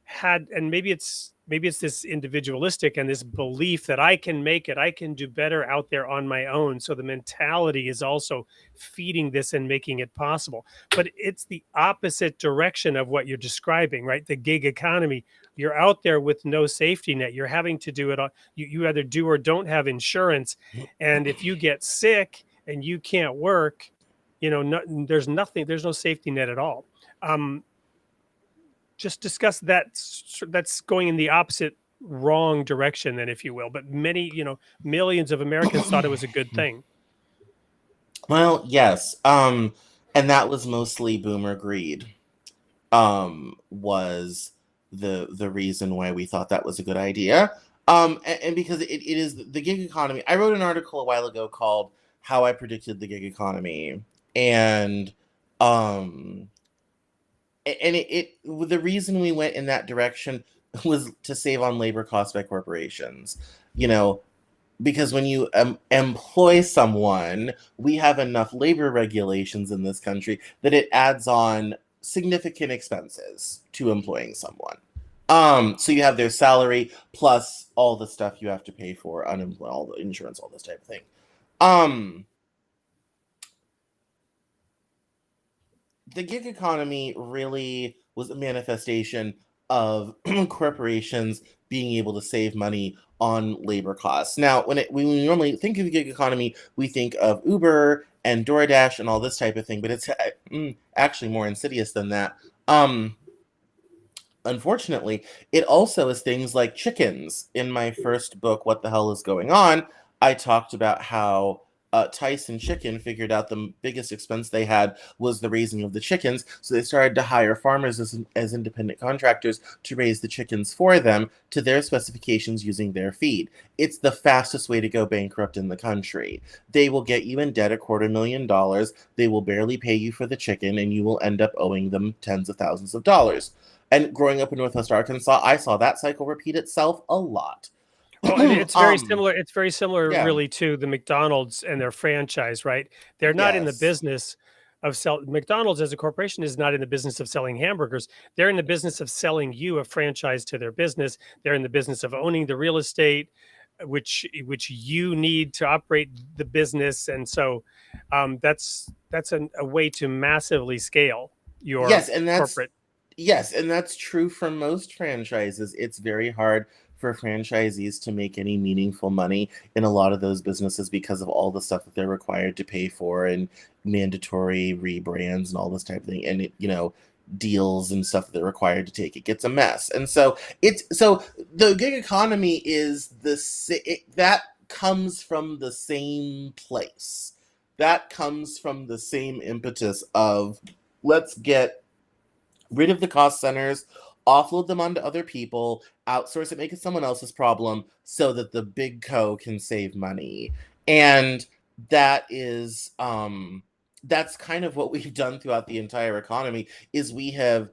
had, and maybe it's this individualistic and this belief that I can make it, I can do better out there on my own. So the mentality is also feeding this and making it possible. But it's the opposite direction of what you're describing, right? The gig economy. You're out there with no safety net. You're having to do it all. You either do or don't have insurance. And if you get sick and you can't work, there's no safety net at all. Just discuss that. That's going in the opposite wrong direction then, if you will. But many, millions of Americans thought it was a good thing. Well, yes. And that was mostly boomer greed. Was the reason why we thought that was a good idea. And because it is the gig economy. I wrote an article a while ago called How I Predicted the Gig Economy. And the reason we went in that direction was to save on labor costs by corporations. Because when you employ someone, we have enough labor regulations in this country that it adds on significant expenses to employing someone. So you have their salary plus all the stuff you have to pay for unemployment, all the insurance, all this type of thing. The gig economy really was a manifestation of corporations being able to save money on labor costs. Now, when we normally think of the gig economy, we think of Uber and DoorDash and all this type of thing, but it's actually more insidious than that. Unfortunately, it also is things like chickens. In my first book, What the Hell is Going On, I talked about how Tyson Chicken figured out the biggest expense they had was the raising of the chickens, so they started to hire farmers as independent contractors to raise the chickens for them to their specifications using their feed. It's the fastest way to go bankrupt in the country. They will get you in debt $250,000, they will barely pay you for the chicken, and you will end up owing them tens of thousands of dollars. And growing up in Northwest Arkansas, I saw that cycle repeat itself a lot. Well, it's very similar. It's very similar, yeah. really, to the McDonald's and their franchise, right? They're not in the business of selling. McDonald's as a corporation is not in the business of selling hamburgers. They're in the business of selling you a franchise to their business. They're in the business of owning the real estate, which you need to operate the business, and so that's a way to massively scale your corporate. Yes, and that's true for most franchises. It's very hard for franchisees to make any meaningful money in a lot of those businesses because of all the stuff that they're required to pay for and mandatory rebrands and all this type of thing, and deals and stuff that they're required to take. It gets a mess. And so the gig economy is that comes from the same place. That comes from the same impetus of let's get rid of the cost centers, offload them onto other people, outsource it, make it someone else's problem so that the big co can save money. And that is that's kind of what we've done throughout the entire economy, is we have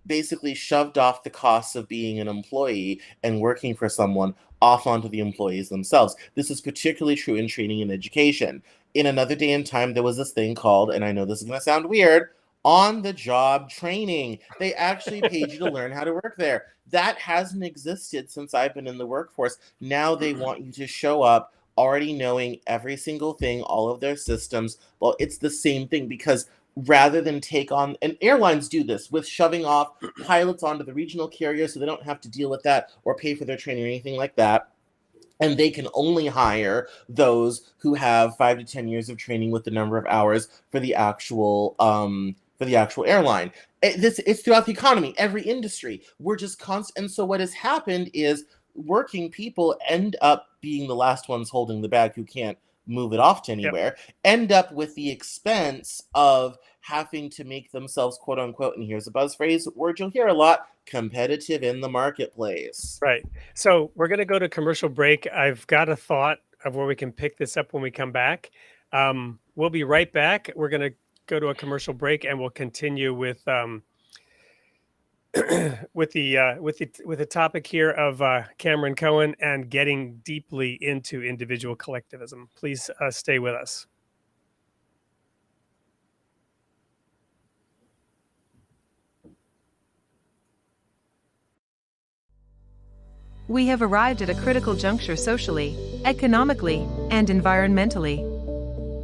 basically shoved off the costs of being an employee and working for someone off onto the employees themselves. This is particularly true in training and education. In another day and time, there was this thing called, and I know this is going to sound weird, on-the-job training. They actually paid you to learn how to work there. That hasn't existed since I've been in the workforce. Now they want you to show up already knowing every single thing, all of their systems. Well, it's the same thing, because rather than take on, and airlines do this with shoving off pilots onto the regional carrier so they don't have to deal with that or pay for their training or anything like that. And they can only hire those who have 5 to 10 years of training with the number of hours for the actual for the actual airline. It's throughout the economy, every industry. We're just constant. And so what has happened is working people end up being the last ones holding the bag who can't move it off to anywhere, end up with the expense of having to make themselves, quote unquote, and here's a buzz phrase, word you'll hear a lot, competitive in the marketplace. Right. So we're going to go to commercial break. I've got a thought of where we can pick this up when we come back. We'll be right back. We're going to go to a commercial break, and we'll continue with with the topic here of Cameron Cowan and getting deeply into individual collectivism. Please stay with us. We have arrived at a critical juncture socially, economically, and environmentally,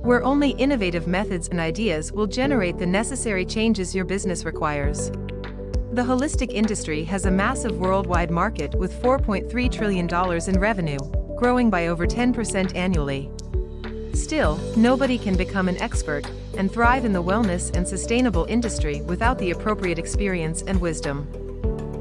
where only innovative methods and ideas will generate the necessary changes your business requires. The holistic industry has a massive worldwide market with $4.3 trillion in revenue, growing by over 10% annually. Still, nobody can become an expert and thrive in the wellness and sustainable industry without the appropriate experience and wisdom.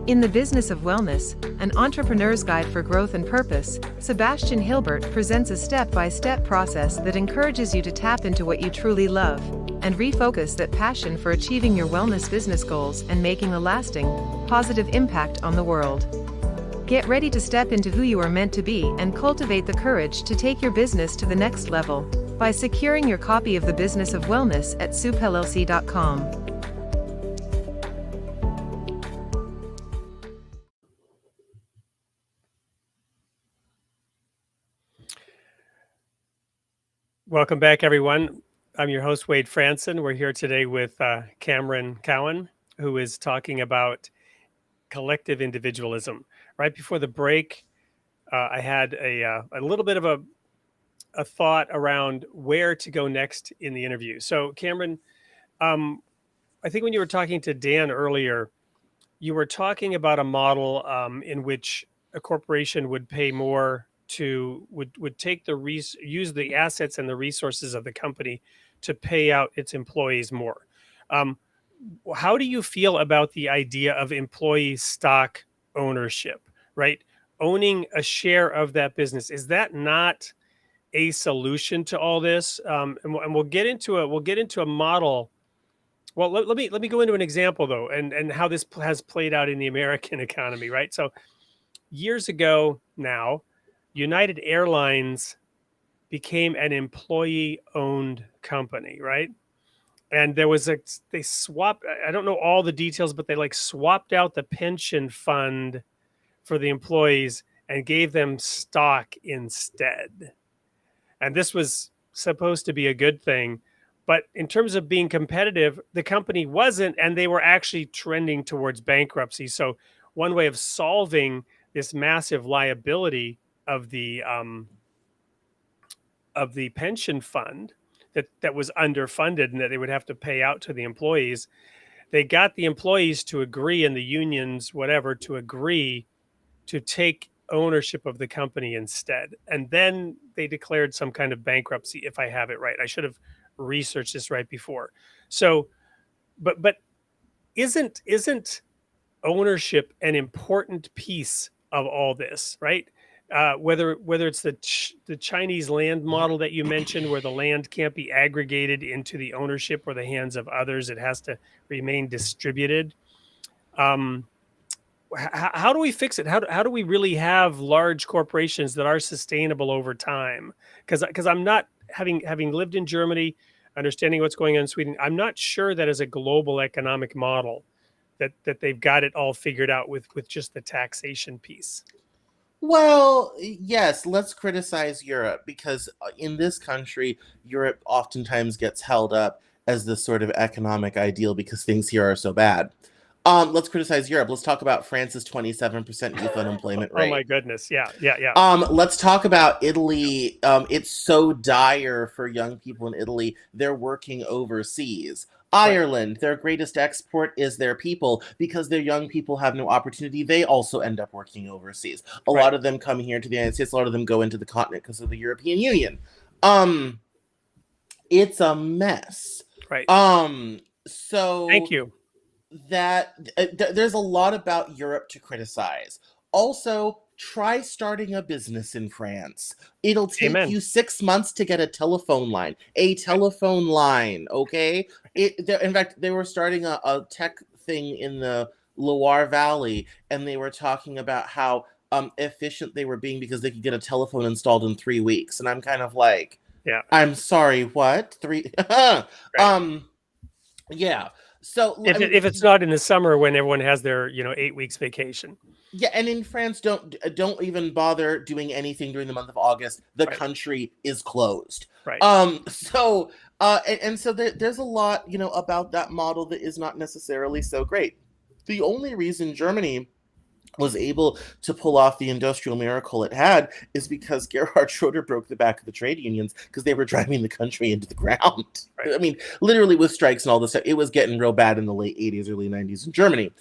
In the Business of Wellness, an entrepreneur's guide for growth and purpose, Sebastian Hilbert presents a step-by-step process that encourages you to tap into what you truly love and refocus that passion for achieving your wellness business goals and making a lasting, positive impact on the world. Get ready to step into who you are meant to be and cultivate the courage to take your business to the next level by securing your copy of The Business of Wellness at soupllc.com. Welcome back, everyone. I'm your host, Wade Franson. We're here today with Cameron Cowan, who is talking about collective individualism. Right before the break, I had a little bit of a thought around where to go next in the interview. So, Cameron, I think when you were talking to Dan earlier, you were talking about a model in which a corporation would pay more would take use the assets and the resources of the company to pay out its employees more. How do you feel about the idea of employee stock ownership, right? Owning a share of that business, is that not a solution to all this? And we'll get into a model. Well, let me go into an example though, and how this has played out in the American economy, right? So years ago now, United Airlines became an employee-owned company, right? And there was they swapped, I don't know all the details, but they swapped out the pension fund for the employees and gave them stock instead. And this was supposed to be a good thing. But in terms of being competitive, the company wasn't, and they were actually trending towards bankruptcy. So one way of solving this massive liability of the pension fund that was underfunded and that they would have to pay out to the employees, they got the employees to agree, and the unions, whatever, to agree to take ownership of the company instead. And then they declared some kind of bankruptcy, if I have it right. I should have researched this right before. So, but isn't ownership an important piece of all this, right? Whether it's the Chinese land model that you mentioned, where the land can't be aggregated into the ownership or the hands of others, it has to remain distributed. How do we fix it? How do we really have large corporations that are sustainable over time? Because I'm not, having lived in Germany, understanding what's going on in Sweden, I'm not sure that as a global economic model that they've got it all figured out with just the taxation piece. Well, yes, let's criticize Europe, because in this country, Europe oftentimes gets held up as this sort of economic ideal because things here are so bad. Let's criticize Europe. Let's talk about France's 27% youth unemployment rate. Oh my goodness. Yeah. Let's talk about Italy. It's so dire for young people in Italy. They're working overseas. Ireland, their greatest export is their people. Because their young people have no opportunity, they also end up working overseas. A lot of them come here to the United States. A lot of them go into the continent because of the European Union. It's a mess. Right. So Thank you. there's a lot about Europe to criticize. Also, try starting a business in France. It'll take Amen. you 6 months to get a telephone line. Okay? In fact, they were starting a tech thing in the Loire Valley, and they were talking about how efficient they were being because they could get a telephone installed in 3 weeks. And I'm kind of like, Yeah. I'm sorry, what? 3? Right. Yeah. So If, I mean, if it's not in the summer when everyone has their 8 weeks vacation. yeah, and in France, don't even bother doing anything during the month of August. The Right. country is closed. Right. So and so there's a lot about that model that is not necessarily so great. The only reason Germany was able to pull off the industrial miracle it had is because Gerhard Schroeder broke the back of the trade unions because they were driving the country into the ground. Right. I mean, literally with strikes and all this stuff, it was getting real bad in the late 80s, early 90s in Germany.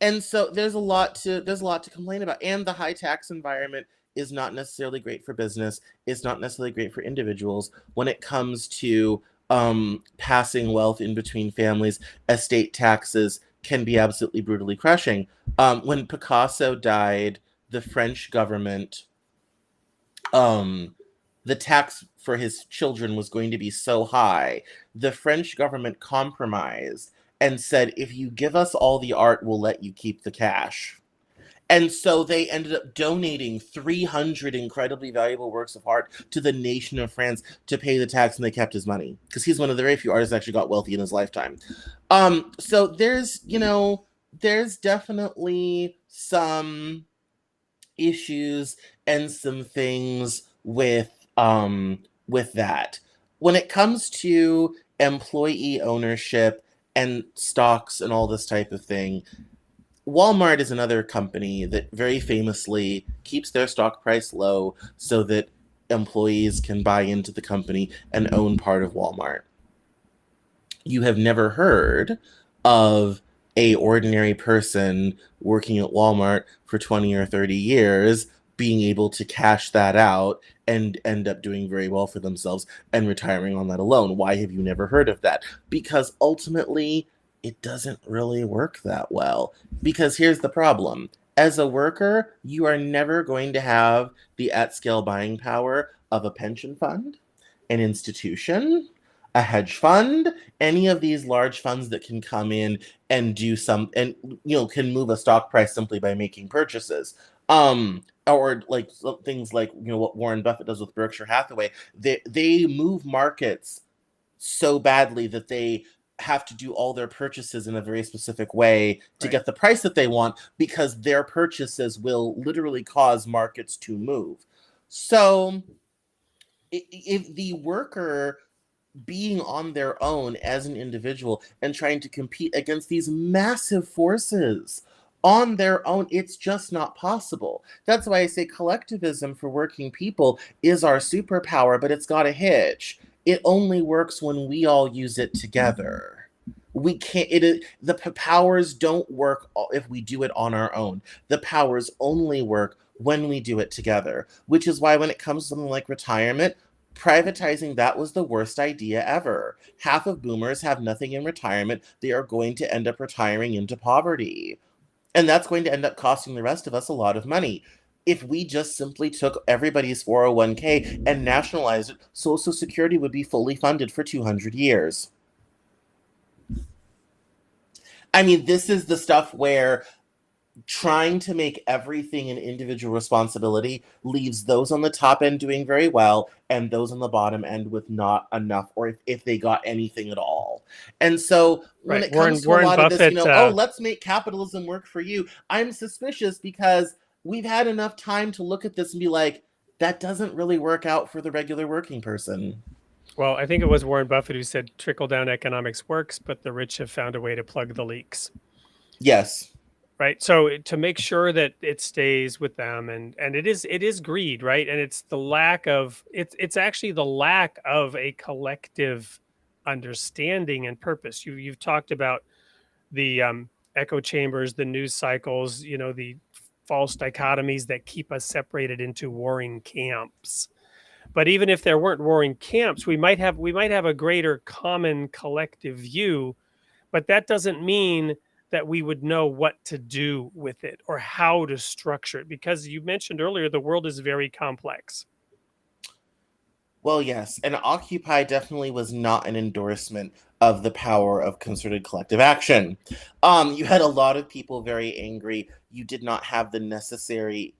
And so there's a lot to complain about. And the high tax environment is not necessarily great for business. It's not necessarily great for individuals when it comes to passing wealth in between families. Estate taxes can be absolutely brutally crushing. When Picasso died, the French government, the tax for his children was going to be so high. The French government compromised and said, if you give us all the art, we'll let you keep the cash. And so they ended up donating 300 incredibly valuable works of art to the nation of France to pay the tax, and they kept his money because he's one of the very few artists that actually got wealthy in his lifetime. So there's definitely some issues and some things with that. When it comes to employee ownership and stocks and all this type of thing, Walmart is another company that very famously keeps their stock price low so that employees can buy into the company and own part of Walmart. You have never heard of a ordinary person working at Walmart for 20 or 30 years being able to cash that out and end up doing very well for themselves and retiring on that alone. Why have you never heard of that? Because ultimately, it doesn't really work that well. Because here's the problem. As a worker, you are never going to have the at-scale buying power of a pension fund, an institution, a hedge fund, any of these large funds that can come in and do some, and can move a stock price simply by making purchases. Or like things like what Warren Buffett does with Berkshire Hathaway. They move markets so badly that they have to do all their purchases in a very specific way to get the price that they want, because their purchases will literally cause markets to move. So if the worker being on their own as an individual and trying to compete against these massive forces on their own, it's just not possible. That's why I say collectivism for working people is our superpower, but it's got a hitch. It only works when we all use it together. We can't. The powers don't work if we do it on our own. The powers only work when we do it together. Which is why when it comes to something like retirement, privatizing that was the worst idea ever. Half of boomers have nothing in retirement. They are going to end up retiring into poverty. And that's going to end up costing the rest of us a lot of money. If we just simply took everybody's 401k and nationalized it, Social Security would be fully funded for 200 years. I mean, this is the stuff where trying to make everything an individual responsibility leaves those on the top end doing very well and those on the bottom end with not enough, or if they got anything at all. And so when it comes to a lot of this, let's make capitalism work for you, I'm suspicious because we've had enough time to look at this and be like, that doesn't really work out for the regular working person. Well, I think it was Warren Buffett who said trickle-down economics works, but the rich have found a way to plug the leaks. Yes. Right. So to make sure that it stays with them, and it is greed, right? And it's the lack of it's actually the lack of a collective understanding and purpose. You've talked about the echo chambers, the news cycles, the false dichotomies that keep us separated into warring camps. But even if there weren't warring camps, we might have a greater common collective view, but that doesn't mean that we would know what to do with it or how to structure it, because you mentioned earlier the world is very complex. Well, yes, and Occupy definitely was not an endorsement of the power of concerted collective action. You had a lot of people very angry. You did not have the necessary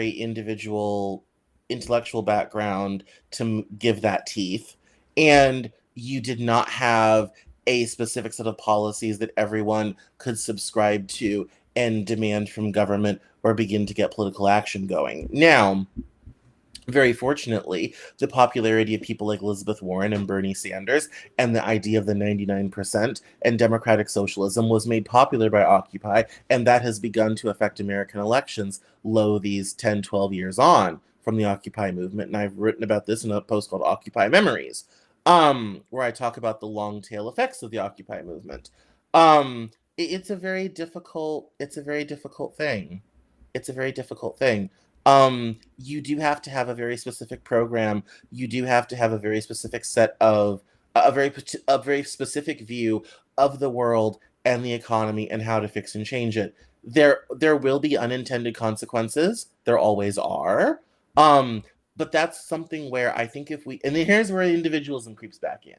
individual intellectual background to give that teeth, and you did not have a specific set of policies that everyone could subscribe to and demand from government or begin to get political action going. Now, very fortunately, the popularity of people like Elizabeth Warren and Bernie Sanders and the idea of the 99% and democratic socialism was made popular by Occupy, and that has begun to affect American elections these 10, 12 years on from the Occupy movement. And I've written about this in a post called Occupy Memories, where I talk about the long tail effects of the Occupy movement. It's a very difficult thing. It's a very difficult thing. You do have to have a very specific program. You do have to have a very specific set of a very specific view of the world and the economy and how to fix and change it. There will be unintended consequences. There always are. But that's something where I think and here's where individualism creeps back in,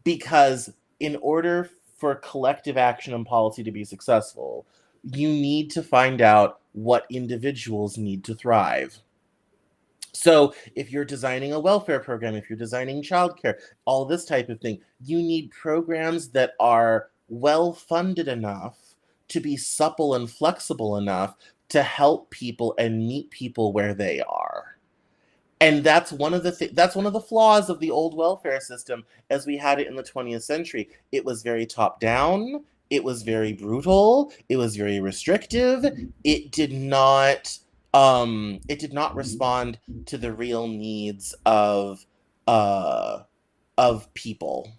because in order for collective action and policy to be successful, you need to find out what individuals need to thrive. So if you're designing a welfare program, if you're designing childcare, all this type of thing, you need programs that are well-funded enough to be supple and flexible enough to help people and meet people where they are. And that's one of the flaws of the old welfare system as we had it in the 20th century. It was very top-down. It was very brutal. It was very restrictive. It did not respond to the real needs of people.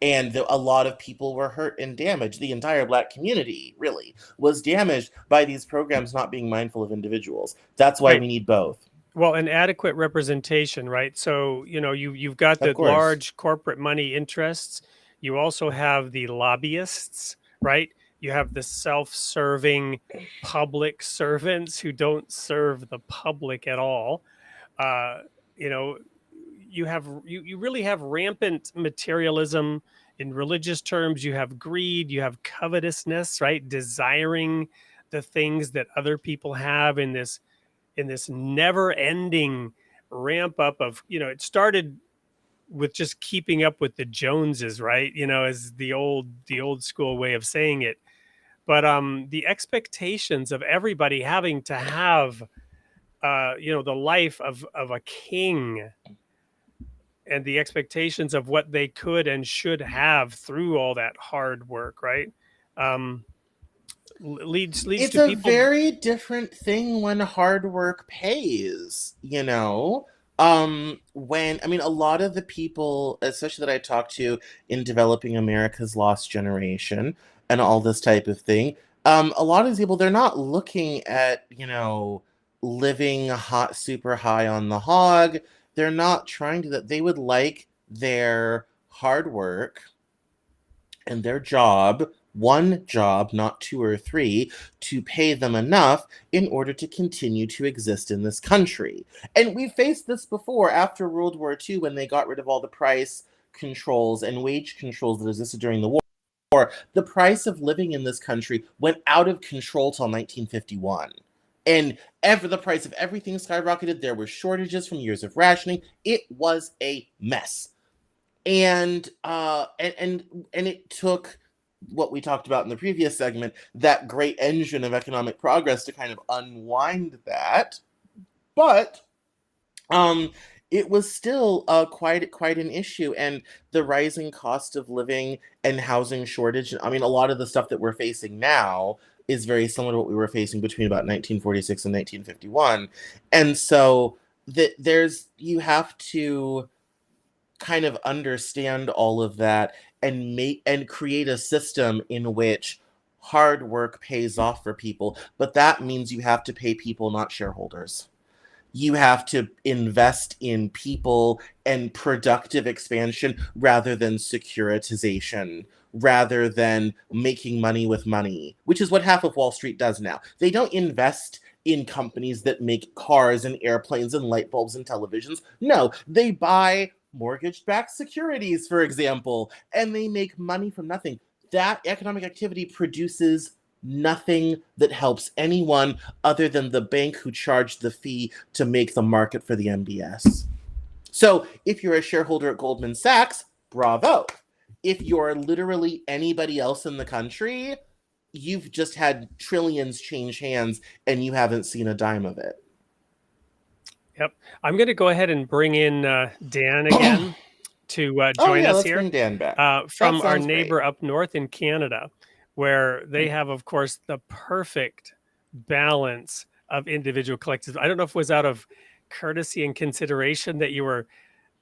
And a lot of people were hurt and damaged. The entire Black community really was damaged by these programs not being mindful of individuals. That's why we need both. Well, an adequate representation, right? So, you've got the large corporate money interests. You also have the lobbyists, right? You have the self-serving public servants who don't serve the public at all. You really have rampant materialism in religious terms. You have greed, you have covetousness, right? Desiring the things that other people have in this never-ending ramp up of, it started with just keeping up with the Joneses, right? As the old school way of saying it. But the expectations of everybody having to have, the life of a king, and the expectations of what they could and should have through all that hard work, right? Leads it's to a people. Very different thing when hard work pays, a lot of the people, especially that I talked to in developing America's Lost Generation and all this type of thing, a lot of these people, they're not looking at, living super high on the hog. They're not trying to that. They would like their hard work and their job, one job, not two or three, to pay them enough in order to continue to exist in this country. And we faced this before after World War II, when they got rid of all the price controls and wage controls that existed during the war. The price of living in this country went out of control till 1951. And the price of everything skyrocketed. There were shortages from years of rationing. It was a mess. And it took what we talked about in the previous segment, that great engine of economic progress, to kind of unwind that. But it was still quite an issue, and the rising cost of living and housing shortage. A lot of the stuff that we're facing now is very similar to what we were facing between about 1946 and 1951. And so you have to kind of understand all of that and create a system in which hard work pays off for people. But that means you have to pay people, not shareholders. You have to invest in people and productive expansion rather than securitization, rather than making money with money, which is what half of Wall Street does now. They don't invest in companies that make cars and airplanes and light bulbs and televisions. No, they buy mortgage-backed securities, for example, and they make money from nothing. That economic activity produces nothing that helps anyone other than the bank who charged the fee to make the market for the MBS. So if you're a shareholder at Goldman Sachs, bravo. If you're literally anybody else in the country, you've just had trillions change hands and you haven't seen a dime of it. Yep. I'm going to go ahead and bring in Dan again to join us let's here bring Dan back. from That our sounds neighbor great. up north in Canada, where they have, of course, the perfect balance of individual collectives. I don't know if it was out of courtesy and consideration that you were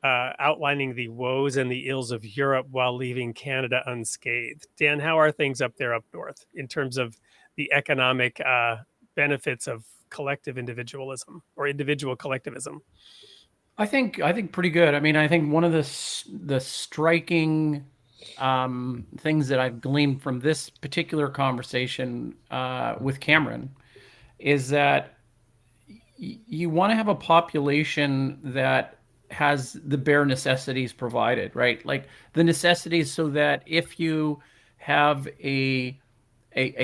outlining the woes and the ills of Europe while leaving Canada unscathed. Dan, how are things up there up north in terms of the economic benefits of collective individualism or individual collectivism? I think pretty good. I mean, I think one of the striking things that I've gleaned from this particular conversation with Cameron is that you want to have a population that has the bare necessities provided, right? Like the necessities so that if you have a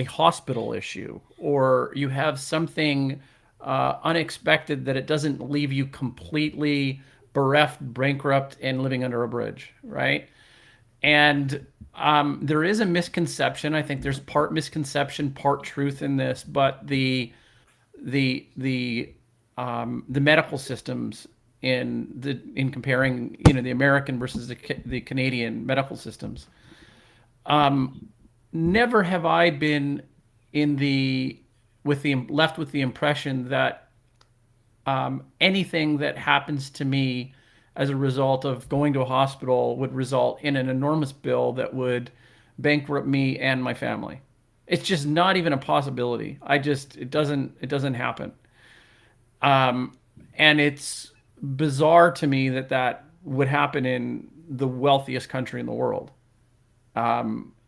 hospital issue or you have something unexpected, that it doesn't leave you completely bereft, bankrupt, and living under a bridge, right? And there is a misconception. I think there's part misconception, part truth in this, but the medical systems in comparing, the American versus the Canadian medical systems. Never have I been left with the impression that anything that happens to me as a result of going to a hospital would result in an enormous bill that would bankrupt me and my family. It's just not even a possibility. It doesn't happen. And it's bizarre to me that would happen in the wealthiest country in the world.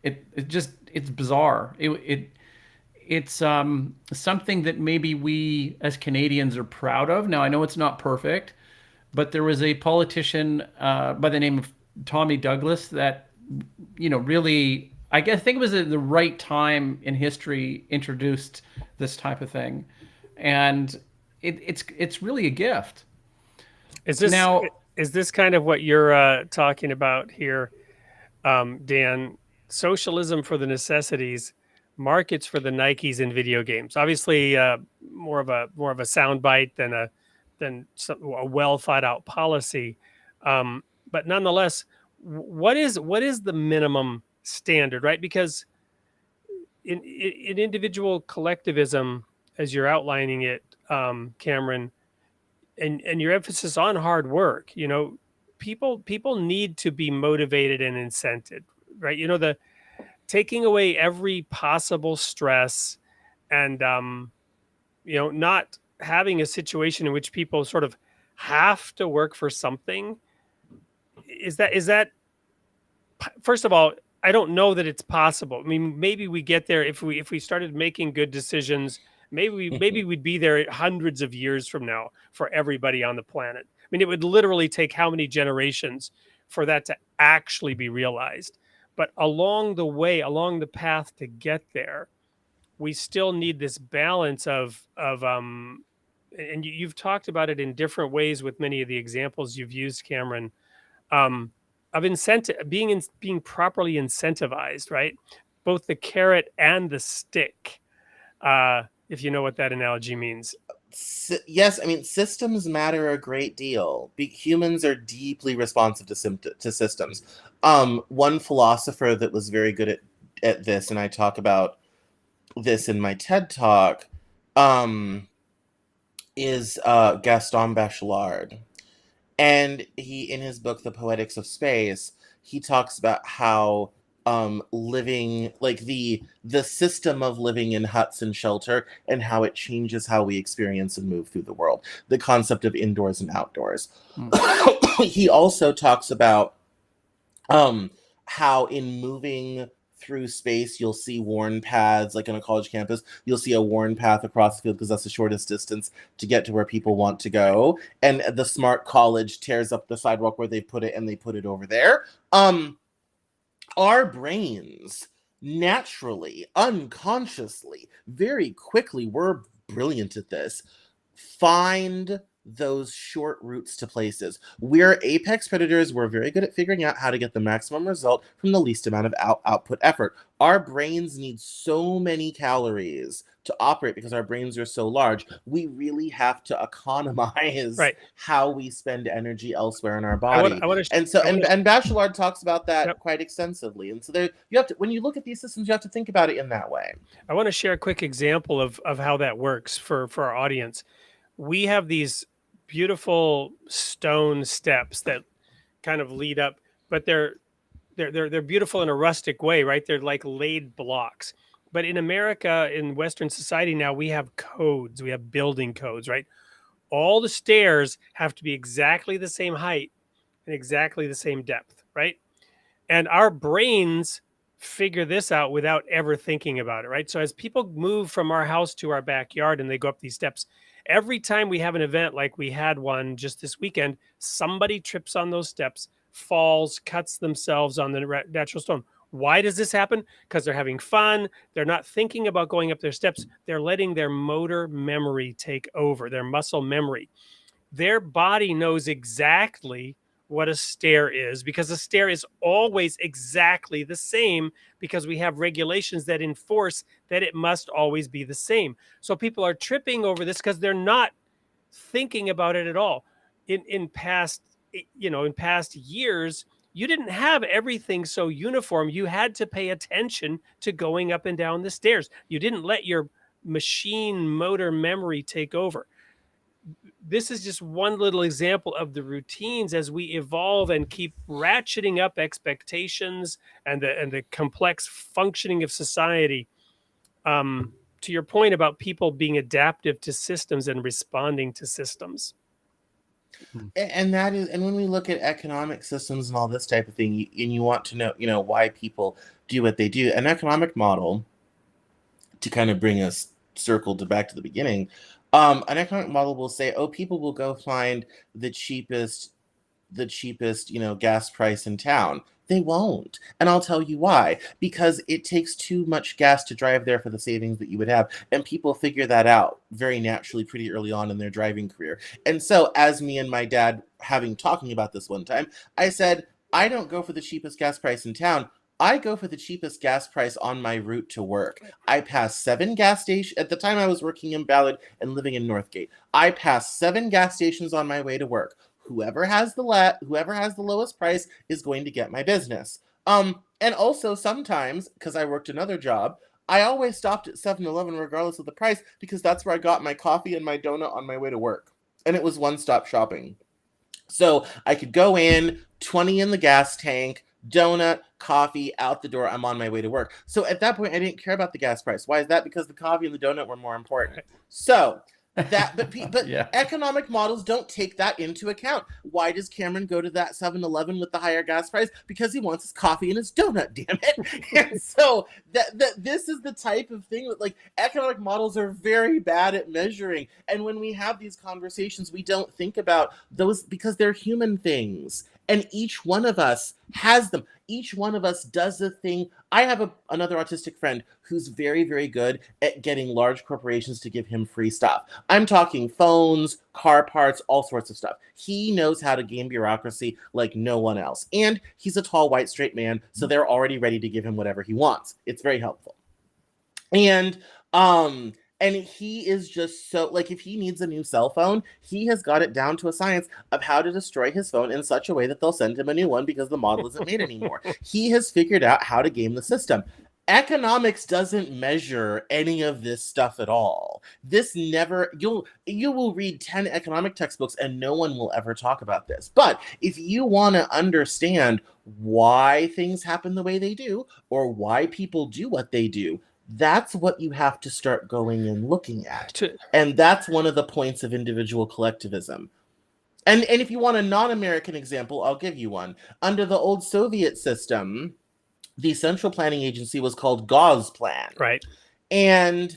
It's bizarre. It's something that maybe we as Canadians are proud of. Now, I know it's not perfect, but there was a politician by the name of Tommy Douglas that, really, I think it was at the right time in history introduced this type of thing, and it's really a gift. Is this kind of what you're talking about here, Dan? Socialism for the necessities, markets for the Nikes in video games. Obviously, more of a soundbite than a well thought out policy. But nonetheless, what is the minimum standard, right? Because in individual collectivism, as you're outlining it, Cameron, and your emphasis on hard work, people need to be motivated and incented, right? The taking away every possible stress and not having a situation in which people sort of have to work for something. Is that first of all, I don't know that it's possible. I mean, maybe we get there if we started making good decisions. Maybe we'd be there hundreds of years from now for everybody on the planet. I mean, it would literally take how many generations for that to actually be realized. But along the way, along the path to get there, we still need this balance of and you've talked about it in different ways with many of the examples you've used, Cameron, of incentive, being properly incentivized, right? Both the carrot and the stick, if you know what that analogy means. Yes, I mean, systems matter a great deal. Humans are deeply responsive to systems. One philosopher that was very good at this, and I talk about this in my TED Talk, is Gaston Bachelard. And he, in his book, The Poetics of Space, he talks about how living, like the system of living in huts and shelter, and how it changes how we experience and move through the world. The concept of indoors and outdoors. He also talks about how in moving through space, you'll see worn paths, like on a college campus, you'll see a worn path across the field because that's the shortest distance to get to where people want to go. And the smart college tears up the sidewalk where they put it, and they put it over there. Our brains naturally, unconsciously, very quickly, we're brilliant at this, find those short routes to places. We're apex predators. We're very good at figuring out how to get the maximum result from the least amount of output effort. Our brains need so many calories to operate because our brains are so large. We really have to economize how we spend energy elsewhere in our body. And Bachelard talks about that quite extensively. And so there, you have to, when you look at these systems, you have to think about it in that way. I want to share a quick example of how that works for our audience. We have these beautiful stone steps that kind of lead up, but they're beautiful in a rustic way, right? They're like laid blocks. But in America, in Western society now, we have codes. We have building codes, right? All the stairs have to be exactly the same height and exactly the same depth, right? And our brains figure this out without ever thinking about it, right? So as people move from our house to our backyard and they go up these steps, every time we have an event like we had one just this weekend, somebody trips on those steps, falls, cuts themselves on the natural stone. Why does this happen? Because they're having fun. They're not thinking about going up their steps. They're letting their motor memory take over, their muscle memory. Their body knows exactly what a stair is, because a stair is always exactly the same, because we have regulations that enforce that it must always be the same. So people are tripping over this because they're not thinking about it at all. In past years, you didn't have everything so uniform. You had to pay attention to going up and down the stairs. You didn't let your machine motor memory take over. This is just one little example of the routines as we evolve and keep ratcheting up expectations and the complex functioning of society. To your point about people being adaptive to systems and responding to systems. And that is, and when we look at economic systems and all this type of thing, and you want to know, why people do what they do, an economic model, to kind of bring us circled back to the beginning, an economic model will say, people will go find the cheapest, gas price in town. They won't. And I'll tell you why. Because it takes too much gas to drive there for the savings that you would have. And people figure that out very naturally pretty early on in their driving career. And so as me and my dad talking about this one time, I said, I don't go for the cheapest gas price in town. I go for the cheapest gas price on my route to work. I passed 7 gas stations. At the time I was working in Ballard and living in Northgate. I passed 7 gas stations on my way to work. Whoever has the lowest price is going to get my business. And also sometimes, because I worked another job, I always stopped at 7-Eleven regardless of the price, because that's where I got my coffee and my donut on my way to work. And it was one-stop shopping. So I could go in, 20 in the gas tank, donut, coffee, out the door, I'm on my way to work. So at that point, I didn't care about the gas price. Why is that? Because the coffee and the donut were more important. So economic models don't take that into account. Why does Cameron go to that 7-Eleven with the higher gas price? Because he wants his coffee and his donut, damn it. And so this is the type of thing that, like, economic models are very bad at measuring. And when we have these conversations, we don't think about those because they're human things. And each one of us has them. Each one of us does a thing. I have another autistic friend who's very, very good at getting large corporations to give him free stuff. I'm talking phones, car parts, all sorts of stuff. He knows how to game bureaucracy like no one else. And he's a tall, white, straight man, so they're already ready to give him whatever he wants. It's very helpful. And he is just so, like, if he needs a new cell phone, he has got it down to a science of how to destroy his phone in such a way that they'll send him a new one because the model isn't made anymore. He has figured out how to game the system. Economics doesn't measure any of this stuff at all. This never, you will read 10 economic textbooks and no one will ever talk about this. But if you want to understand why things happen the way they do, or why people do what they do, that's what you have to start going and looking at. And that's one of the points of individual collectivism. And if you want a non-American example, I'll give you one. Under the old Soviet system, the central planning agency was called Gosplan. Right. And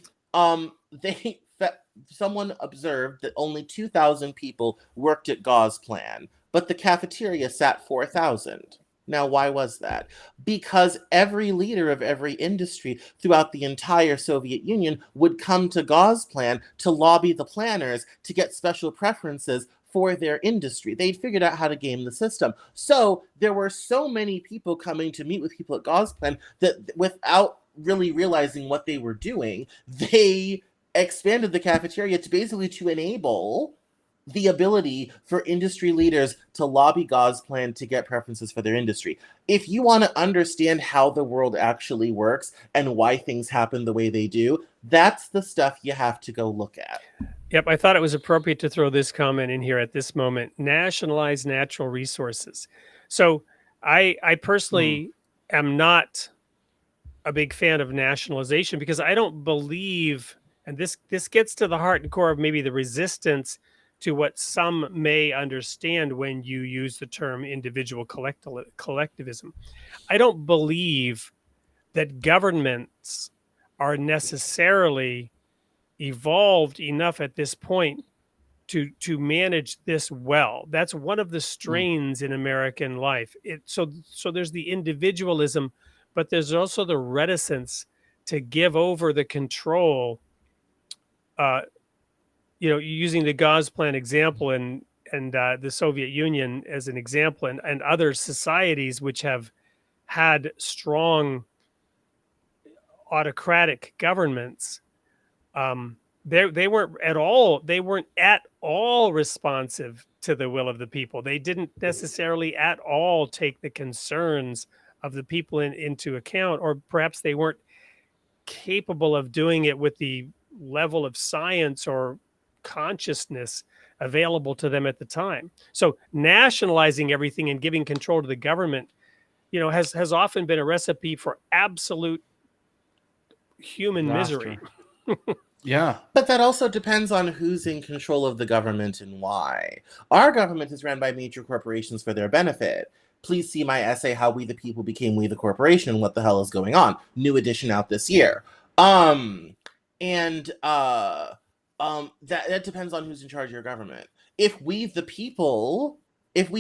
someone observed that only 2,000 people worked at Gosplan, but the cafeteria sat 4,000. Now, why was that? Because every leader of every industry throughout the entire Soviet Union would come to Gosplan to lobby the planners to get special preferences for their industry. They'd figured out how to game the system. So there were so many people coming to meet with people at Gosplan that without really realizing what they were doing, they expanded the cafeteria to enable the ability for industry leaders to lobby Gosplan to get preferences for their industry. If you want to understand how the world actually works and why things happen the way they do, that's the stuff you have to go look at. Yep, I thought it was appropriate to throw this comment in here at this moment. Nationalize natural resources. So I personally am not a big fan of nationalization because I don't believe, and this gets to the heart and core of maybe the resistance to what some may understand when you use the term individual collectivism. I don't believe that governments are necessarily evolved enough at this point to manage this well. That's one of the strains in American life. So there's the individualism, but there's also the reticence to give over the control. Using the Gosplan example and the Soviet Union as an example, and other societies which have had strong autocratic governments. They weren't at all responsive to the will of the people. They didn't necessarily at all take the concerns of the people into account, or perhaps they weren't capable of doing it with the level of science or consciousness available to them at the time. So nationalizing everything and giving control to the government, has often been a recipe for absolute human misery. Yeah. But that also depends on who's in control of the government and why. Our government is ran by major corporations for their benefit. Please see my essay, How We the People Became We the Corporation, What the Hell is Going On? New edition out this year. That depends on who's in charge of your government. If we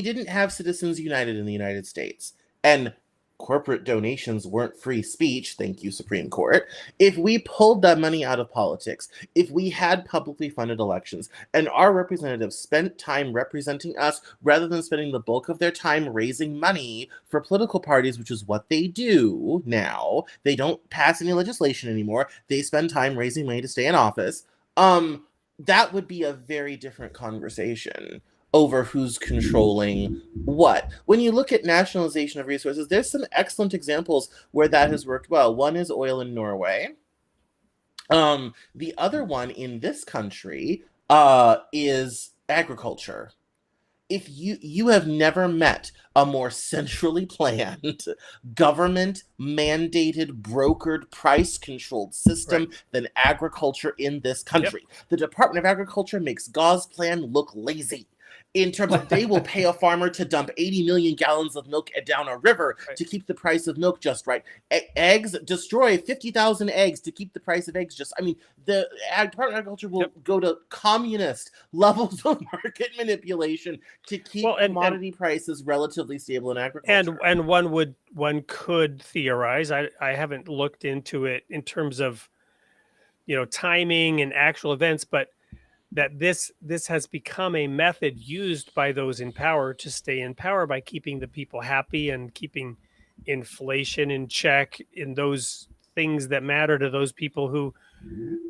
didn't have Citizens United in the United States, and corporate donations weren't free speech, thank you, Supreme Court, if we pulled that money out of politics, if we had publicly funded elections, and our representatives spent time representing us rather than spending the bulk of their time raising money for political parties, which is what they do now, they don't pass any legislation anymore, they spend time raising money to stay in office, that would be a very different conversation over who's controlling what. When you look at nationalization of resources, there's some excellent examples where that has worked well. One is oil in Norway. The other one in this country is agriculture. If you have never met a more centrally planned, government-mandated, brokered, price-controlled system than agriculture in this country. Yep. The Department of Agriculture makes Gosplan look lazy. In terms of they will pay a farmer to dump 80 million gallons of milk down a river to keep the price of milk just right. Eggs, destroy 50,000 eggs to keep the price of eggs just... the Department of Agriculture will go to communist levels of market manipulation to keep commodity prices relatively stable in agriculture. And one could theorize, I haven't looked into it in terms of, timing and actual events, but that this has become a method used by those in power to stay in power by keeping the people happy and keeping inflation in check in those things that matter to those people who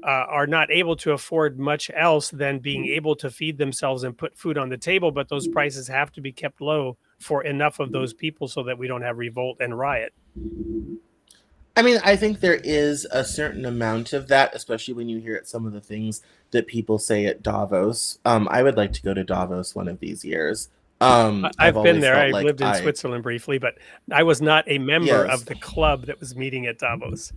are not able to afford much else than being able to feed themselves and put food on the table. But those prices have to be kept low for enough of those people so that we don't have revolt and riot. I mean, I think there is a certain amount of that, especially when you hear at some of the things that people say at Davos. I would like to go to Davos one of these years. I've I've been always there. felt I like lived in Switzerland briefly, but I was not a member yes, of the club that was meeting at Davos.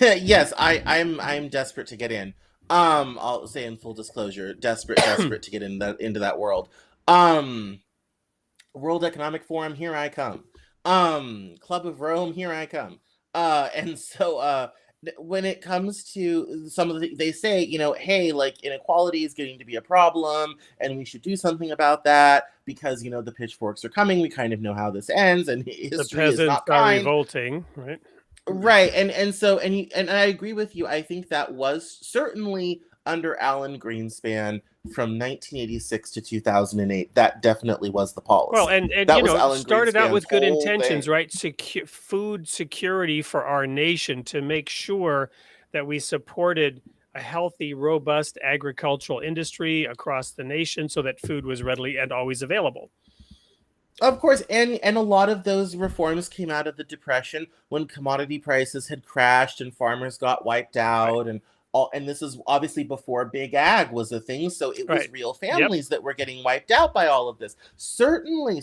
yes, I'm desperate to get in. I'll say in full disclosure, desperate to get into that world. Um, World Economic Forum, here I come. Club of Rome, here I come. And so when it comes to some of they say, hey, like inequality is getting to be a problem, and we should do something about that because the pitchforks are coming. We kind of know how this ends, and The history is peasants not are kind. revolting, right? Right, and I agree with you. I think that was certainly under Alan Greenspan from 1986 to 2008. That definitely was the Well, policy. and That was Alan started out Greenspan's with good whole intentions, thing. right? Food security for our nation, to make sure that we supported a healthy, robust agricultural industry across the nation so that food was readily and always available. Of course, and a lot of those reforms came out of the Depression when commodity prices had crashed and farmers got wiped Right. out and this is obviously before big ag was a thing, so it was Right. real Yep. families that were getting wiped out by all of this. Certainly,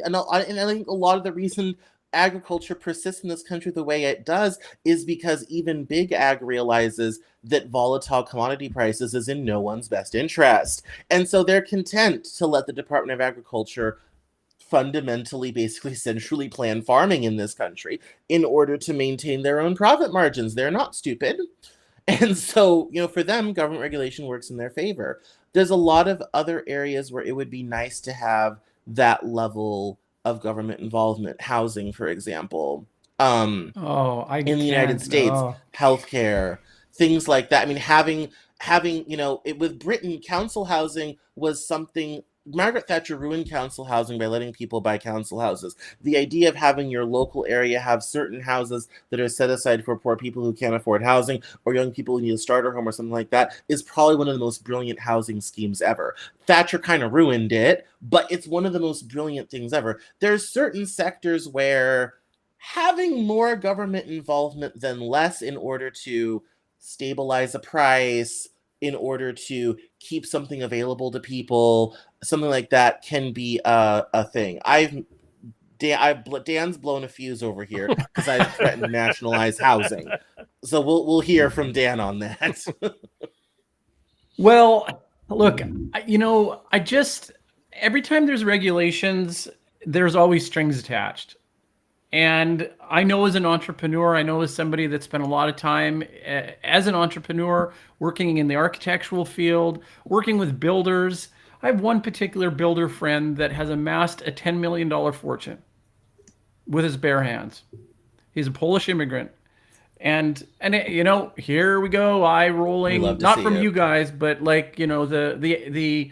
and I think a lot of the reason agriculture persists in this country the way it does is because even big ag realizes that volatile commodity prices is in no one's best interest, and so they're content to let the Department of Agriculture fundamentally basically centrally plan farming in this country in order to maintain their own profit margins. They're not stupid. And so, for them, government regulation works in their favor. There's a lot of other areas where it would be nice to have that level of government involvement. Housing, for example. Oh, I In the United can't. States, Oh. healthcare, things like that. I mean, having with Britain, council housing was something. Margaret Thatcher ruined council housing by letting people buy council houses. The idea of having your local area have certain houses that are set aside for poor people who can't afford housing or young people who need a starter home or something like that is probably one of the most brilliant housing schemes ever. Thatcher kind of ruined it, but it's one of the most brilliant things ever. There's certain sectors where having more government involvement than less in order to stabilize a price, in order to keep something available to people, something like that can be a thing. Dan's blown a fuse over here because I've threatened to nationalize housing. So we'll hear from Dan on that. Well, look, I just, every time there's regulations, there's always strings attached. And I know as an entrepreneur, I know as somebody that spent a lot of time as an entrepreneur working in the architectural field, working with builders. I have one particular builder friend that has amassed a $10 million fortune with his bare hands. He's a Polish immigrant. And here we go, eye We rolling, love to not see from it. you guys, but like, the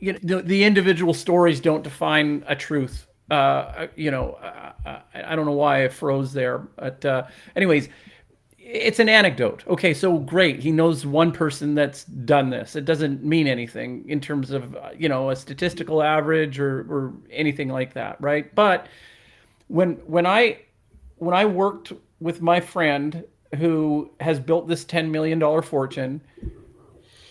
individual stories don't define a truth. I don't know why I froze there, but anyways, it's an anecdote. Okay, so great. He knows one person that's done this. It doesn't mean anything in terms of, a statistical average or anything like that, right? But when I worked with my friend who has built this $10 million fortune,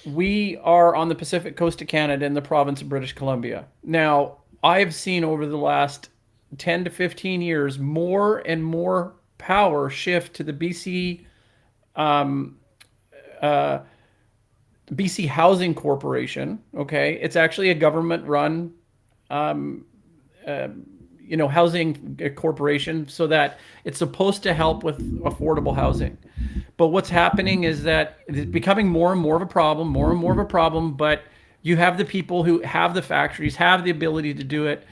we are on the Pacific coast of Canada in the province of British Columbia. Now, I've seen over the last 10 to 15 years more and more power shift to the BC Housing Corporation. Okay, it's actually a government-run housing corporation, so that it's supposed to help with affordable housing. But what's happening is that it's becoming more and more of a problem, but you have the people who have the factories, have the ability to do it.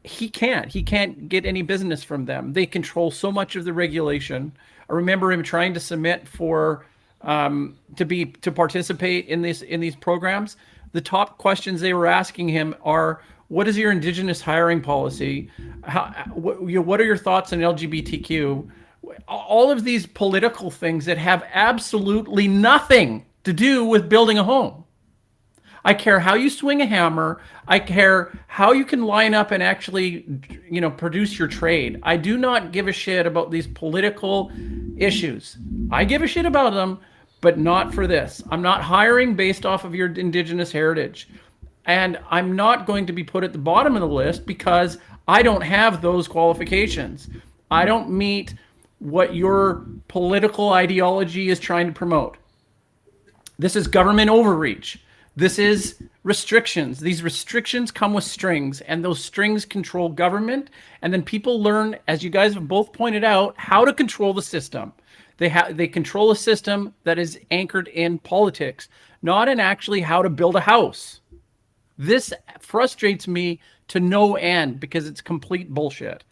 He can't get any business from them. They control so much of the regulation. I remember him trying to submit for to participate in these programs. The top questions they were asking him are, what is your Indigenous hiring policy? What are your thoughts on LGBTQ? All of these political things that have absolutely nothing to do with building a home. I care how you swing a hammer. I care how you can line up and actually, produce your trade. I do not give a shit about these political issues. I give a shit about them, but not for this. I'm not hiring based off of your indigenous heritage. And I'm not going to be put at the bottom of the list because I don't have those qualifications. I don't meet what your political ideology is trying to promote. This is government overreach. This is restrictions. These restrictions come with strings, and those strings control government. And then people learn, as you guys have both pointed out, how to control the system. They control a system that is anchored in politics, not in actually how to build a house. This frustrates me to no end because it's complete bullshit.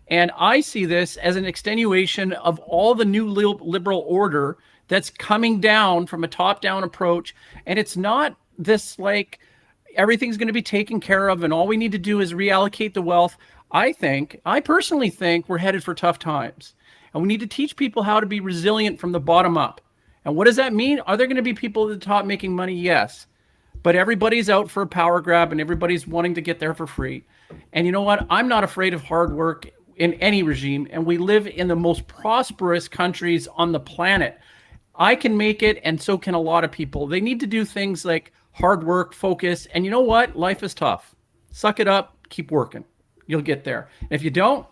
And I see this as an extenuation of all the new liberal order that's coming down from a top-down approach. And it's not this like everything's going to be taken care of and all we need to do is reallocate the wealth. I personally think we're headed for tough times. And we need to teach people how to be resilient from the bottom up. And what does that mean? Are there going to be people at the top making money? Yes. But everybody's out for a power grab and everybody's wanting to get there for free. And you know what? I'm not afraid of hard work in any regime. And we live in the most prosperous countries on the planet. I can make it, and so can a lot of people. They need to do things like hard work, focus, and you know what? Life is tough. Suck it up, keep working. You'll get there. And if you don't,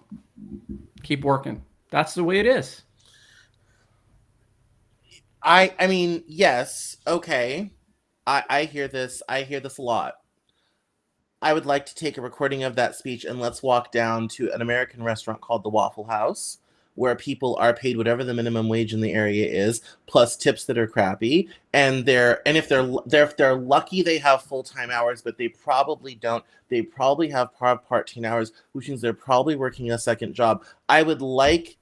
keep working. That's the way it is. I mean, yes, okay. I hear this. I hear this a lot. I would like to take a recording of that speech and let's walk down to an American restaurant called the Waffle House, where people are paid whatever the minimum wage in the area is, plus tips that are crappy. And if they're lucky, they have full-time hours, but they probably don't. They probably have part-time hours, which means they're probably working a second job. I would like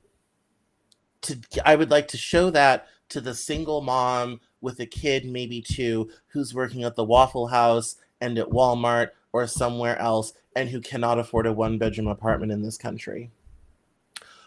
to show that to the single mom with a kid, maybe two, who's working at the Waffle House and at Walmart or somewhere else, and who cannot afford a one-bedroom apartment in this country.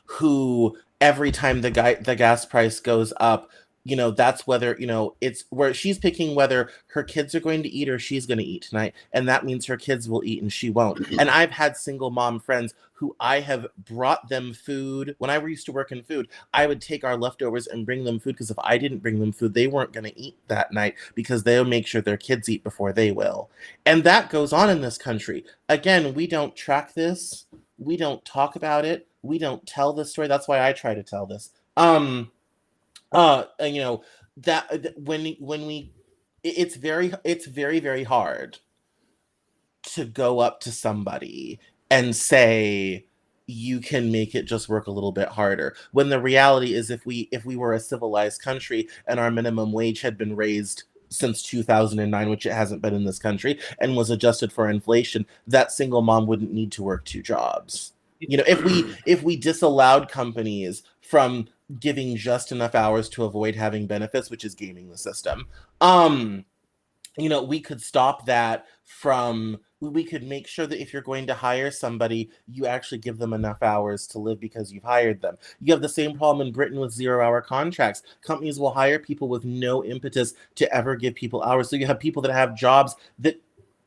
Who every time the gas price goes up, that's whether, it's where she's picking whether her kids are going to eat or she's going to eat tonight. And that means her kids will eat and she won't. And I've had single mom friends who I have brought them food. When I used to work in food, I would take our leftovers and bring them food because if I didn't bring them food, they weren't going to eat that night because they'll make sure their kids eat before they will. And that goes on in this country. Again, we don't track this. We don't talk about it. We don't tell this story. That's why I try to tell this. It's very, very hard to go up to somebody and say, you can make it just work a little bit harder. When the reality is if we were a civilized country and our minimum wage had been raised since 2009, which it hasn't been in this country, and was adjusted for inflation, that single mom wouldn't need to work two jobs. If we disallowed companies from giving just enough hours to avoid having benefits, which is gaming the system, we could stop that we could make sure that if you're going to hire somebody, you actually give them enough hours to live because you've hired them. You have the same problem in Britain with 0-hour contracts. Companies will hire people with no impetus to ever give people hours. So you have people that have jobs that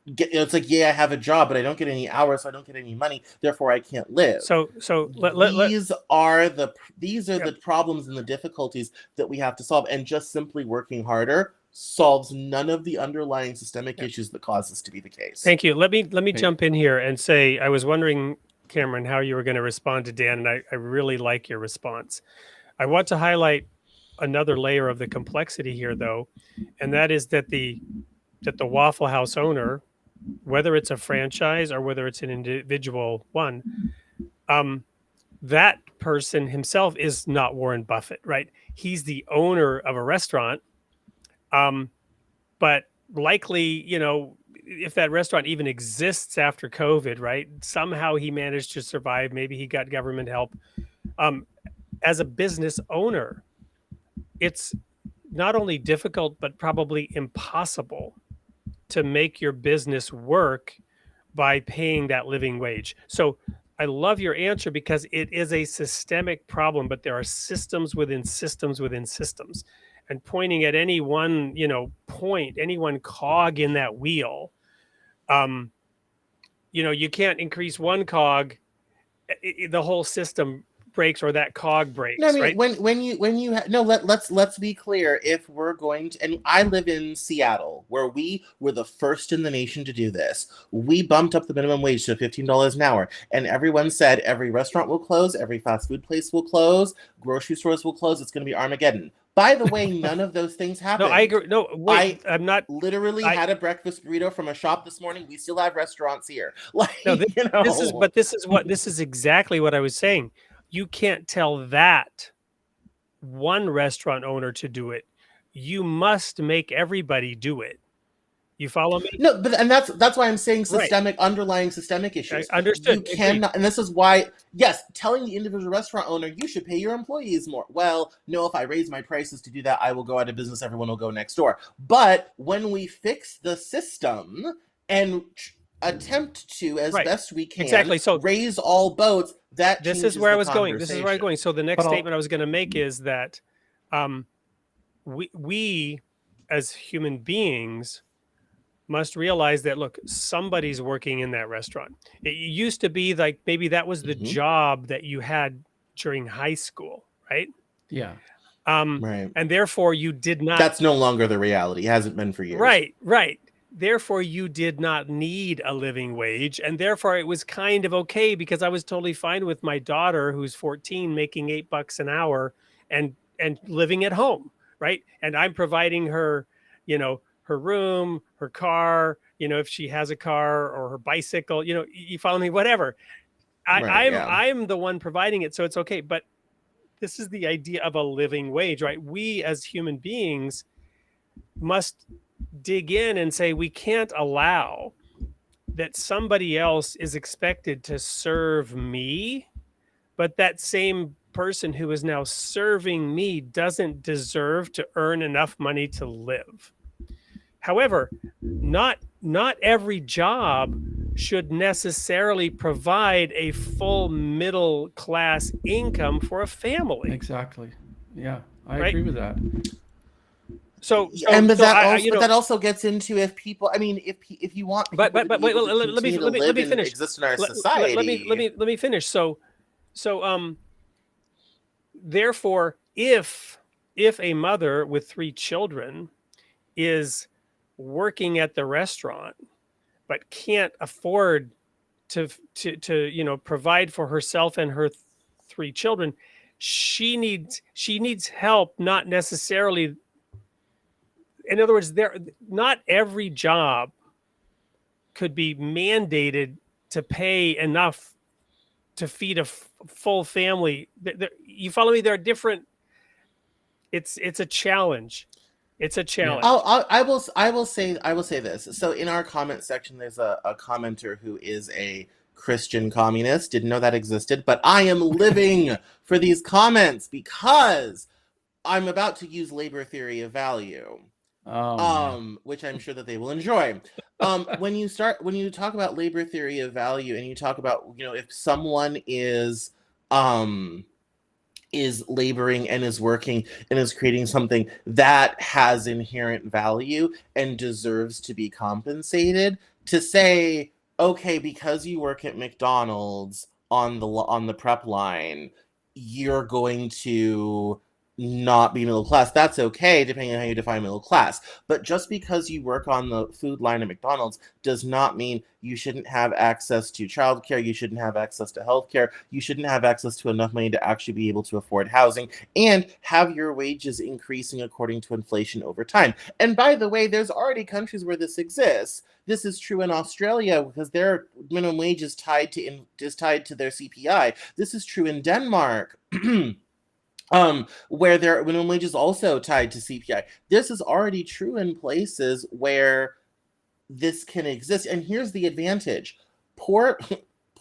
it's like, yeah, I have a job, but I don't get any hours, so I don't get any money. Therefore, I can't live. These are the problems and the difficulties that we have to solve. And just simply working harder solves none of the underlying systemic issues that cause this to be the case. Thank you. Let me jump in here and say, I was wondering, Cameron, how you were going to respond to Dan, and I really like your response. I want to highlight another layer of the complexity here, though, and that is that the Waffle House owner, whether it's a franchise or whether it's an individual one, that person himself is not Warren Buffett, right? He's the owner of a restaurant, but likely, if that restaurant even exists after COVID, right? Somehow he managed to survive. Maybe he got government help. As a business owner, it's not only difficult, but probably impossible to make your business work by paying that living wage. So I love your answer because it is a systemic problem, but there are systems within systems within systems. and pointing at any one, point, any one cog in that wheel, you can't increase one cog, the whole system breaks, or that cog breaks. No, I mean, right? Let's be clear. If we're going to, and I live in Seattle, where we were the first in the nation to do this. We bumped up the minimum wage to $15 an hour, and everyone said every restaurant will close, every fast food place will close, grocery stores will close. It's going to be Armageddon. By the way, none of those things happened. No, I agree. No, wait, I'm not. Literally had a breakfast burrito from a shop this morning. We still have restaurants here. Like, No, this is exactly what I was saying. You can't tell that one restaurant owner to do it. You must make everybody do it. You follow me? No, and that's why I'm saying underlying systemic issues. I understood. You cannot, and this is why, yes, telling the individual restaurant owner, you should pay your employees more. Well, no, if I raise my prices to do that, I will go out of business. Everyone will go next door. But when we fix the system and attempt to, as best we can, so raise all boats, this is where I was going. This is where I'm going. So the next statement I was going to make is that we as human beings must realize that, look, somebody's working in that restaurant. It used to be like maybe that was the job that you had during high school, right? Yeah. Right. And therefore you did not. That's no longer the reality. It hasn't been for years. Right. Therefore you did not need a living wage. And therefore it was kind of okay, because I was totally fine with my daughter, who's 14, making $8 an hour and living at home. Right. And I'm providing her, her room, her car, if she has a car, or her bicycle, you follow me, whatever. I'm the one providing it. So it's okay. But this is the idea of a living wage, right? We as human beings must dig in and say, we can't allow that somebody else is expected to serve me, but that same person who is now serving me doesn't deserve to earn enough money to live. However, not every job should necessarily provide a full middle class income for a family. Exactly. Yeah, I agree with that. That also gets into if people. I mean, if you want, but wait, let me finish. Exist in our society. Let me finish. So, therefore, if a mother with 3 children is working at the restaurant but can't afford to provide for herself and her 3 children, she needs help, not necessarily. In other words, not every job could be mandated to pay enough to feed a full family. You follow me? There are different. It's a challenge. It's a challenge. I will say this. So in our comment section, there's a commenter who is a Christian communist. Didn't know that existed, but I am living for these comments because I'm about to use labor theory of value. Which I'm sure that they will enjoy. When you talk about labor theory of value, and you talk about, if someone is laboring and is working and is creating something that has inherent value and deserves to be compensated, to say, okay, because you work at McDonald's on the prep line, you're going to not be middle class. That's okay, depending on how you define middle class. But just because you work on the food line at McDonald's does not mean you shouldn't have access to childcare. You shouldn't have access to healthcare. You shouldn't have access to enough money to actually be able to afford housing and have your wages increasing according to inflation over time. And by the way, there's already countries where this exists. This is true in Australia because their minimum wage is tied to their CPI. This is true in Denmark. Where their minimum wage is also tied to CPI. This is already true in places where this can exist. And here's the advantage. Poor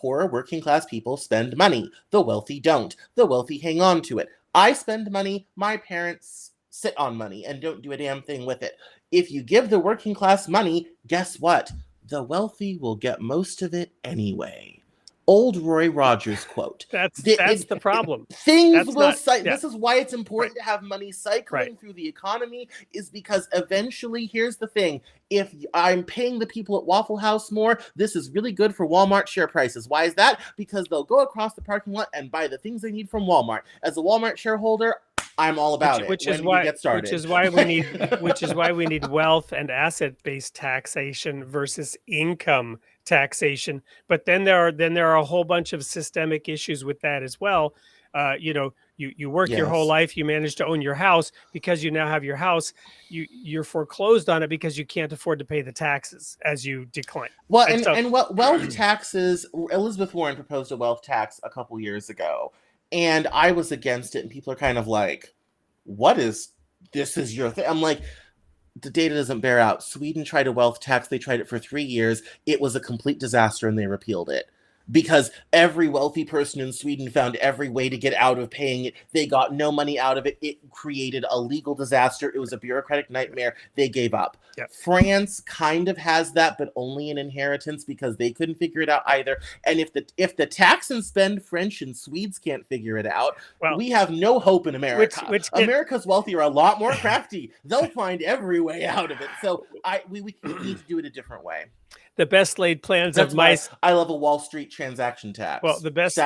working class people spend money. The wealthy don't. The wealthy hang on to it. I spend money. My parents sit on money and don't do a damn thing with it. If you give the working class money, guess what? The wealthy will get most of it anyway. old Roy Rogers quote. That's the problem. Things That's will not- yeah. This is why it's important to have money cycling Right. through the economy, is because eventually, here's the thing: if I'm paying the people at Waffle House more, this is really good for Walmart share prices. Why is that? Because they'll go across the parking lot and buy the things they need from Walmart. As a Walmart shareholder, I'm all about it. Which when is we why, get started. which is why we need wealth and asset-based taxation versus income taxation. But then there are a whole bunch of systemic issues with that as well. You work your whole Yes. life, you manage to own your house. Because you now have your house, you're foreclosed on it because you can't afford to pay the taxes as you decline. Well, and what wealth taxes? Elizabeth Warren proposed a wealth tax a couple years ago, and I was against it. And people are kind of like, "What is this? Is your thing?" I'm like, the data doesn't bear out. Sweden tried a wealth tax. They tried it for 3 years. It was a complete disaster, and they repealed it. Because every wealthy person in Sweden found every way to get out of paying it. They got no money out of it. It created a legal disaster. It was a bureaucratic nightmare. They gave up. Yep. France kind of has that, but only in inheritance, because they couldn't figure it out either. And if the tax and spend French and Swedes can't figure it out, Well, we have no hope in America. America's wealthy are a lot more crafty. They'll find every way out of it. So we need to do it a different way. The best laid plans That's of mice. I love a Wall Street transaction tax. Well, the best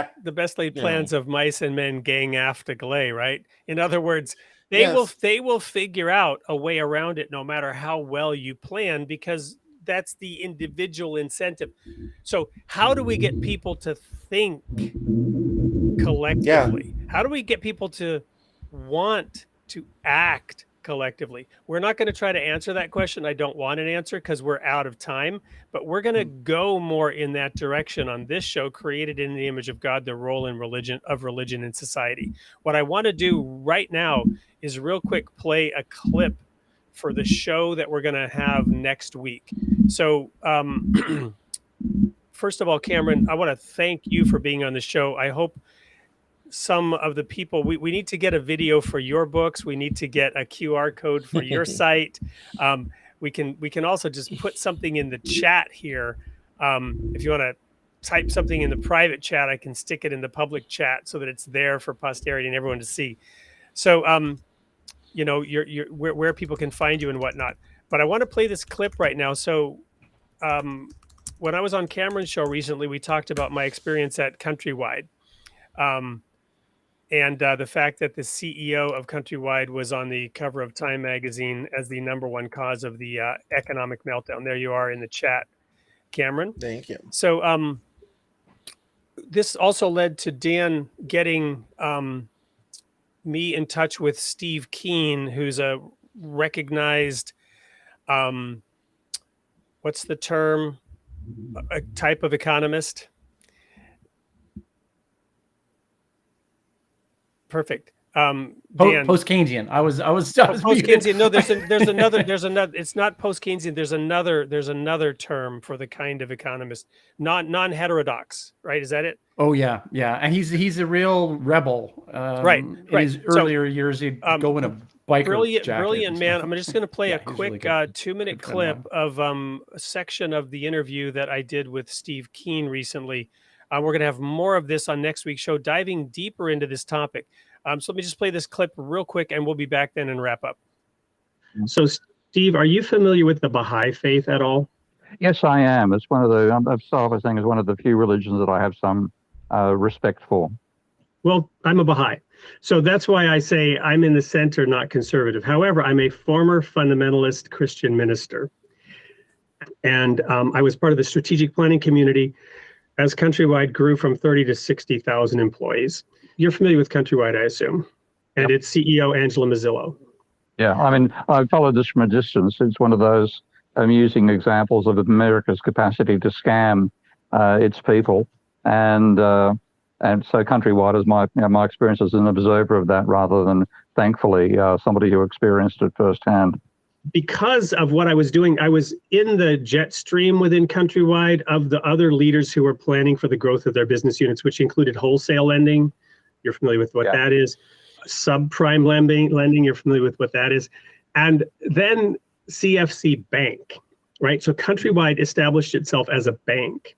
laid plans of mice and men gang after Glay, right? In other words, they will figure out a way around it no matter how well you plan, because that's the individual incentive. So how do we get people to think collectively? How do we get people to want to act collectively? We're not going to try to answer that question. I don't want an answer because we're out of time, but we're going to go more in that direction on this show, Created in the Image of God, the role in religion in society. What I want to do right now is real quick play a clip for the show that we're going to have next week. So first of all, Cameron, I want to thank you for being on the show. I hope some of the people, we need to get a video for your books. We need to get a QR code for your site. We can also just put something in the chat here. If you want to type something in the private chat, I can stick it in the public chat so that it's there for posterity and everyone to see. So, where people can find you and whatnot. But I want to play this clip right now. So, when I was on Cameron's show recently, we talked about my experience at Countrywide. And the fact that the CEO of Countrywide was on the cover of Time magazine as the #1 cause of the economic meltdown. There you are in the chat, Cameron. Thank you. So this also led to Dan getting me in touch with Steve Keen, who's a recognized, what's the term, a type of economist. Perfect. Dan, Post-Keynesian. I was post-Keynesian. No, there's another. It's not post-Keynesian. There's another term for the kind of economist, non-heterodox. Right? Is that it? Oh yeah. And he's a real rebel. Right. In his earlier years, he'd go in a biker jacket. Brilliant man. I'm just going to play a quick really 2-minute clip of a section of the interview that I did with Steve Keen recently. We're going to have more of this on next week's show, diving deeper into this topic. So let me just play this clip real quick, and we'll be back then and wrap up. So, Steve, are you familiar with the Baha'i faith at all? Yes, I am. It's one of the, I've started saying, it's one of the few religions that I have some respect for. Well, I'm a Baha'i. So that's why I say I'm in the center, not conservative. However, I'm a former fundamentalist Christian minister. And I was part of the strategic planning community as Countrywide grew from 30 to 60,000 employees. You're familiar with Countrywide, I assume, and its CEO, Angela Mazzillo. Yeah, I mean, I've followed this from a distance. It's one of those amusing examples of America's capacity to scam its people. And so Countrywide is my experience as an observer of that rather than, thankfully, somebody who experienced it firsthand. Because of what I was doing, I was in the jet stream within Countrywide of the other leaders who were planning for the growth of their business units, which included wholesale lending. You're familiar with what that is. Subprime lending, you're familiar with what that is. And then CFC Bank, right? So Countrywide established itself as a bank.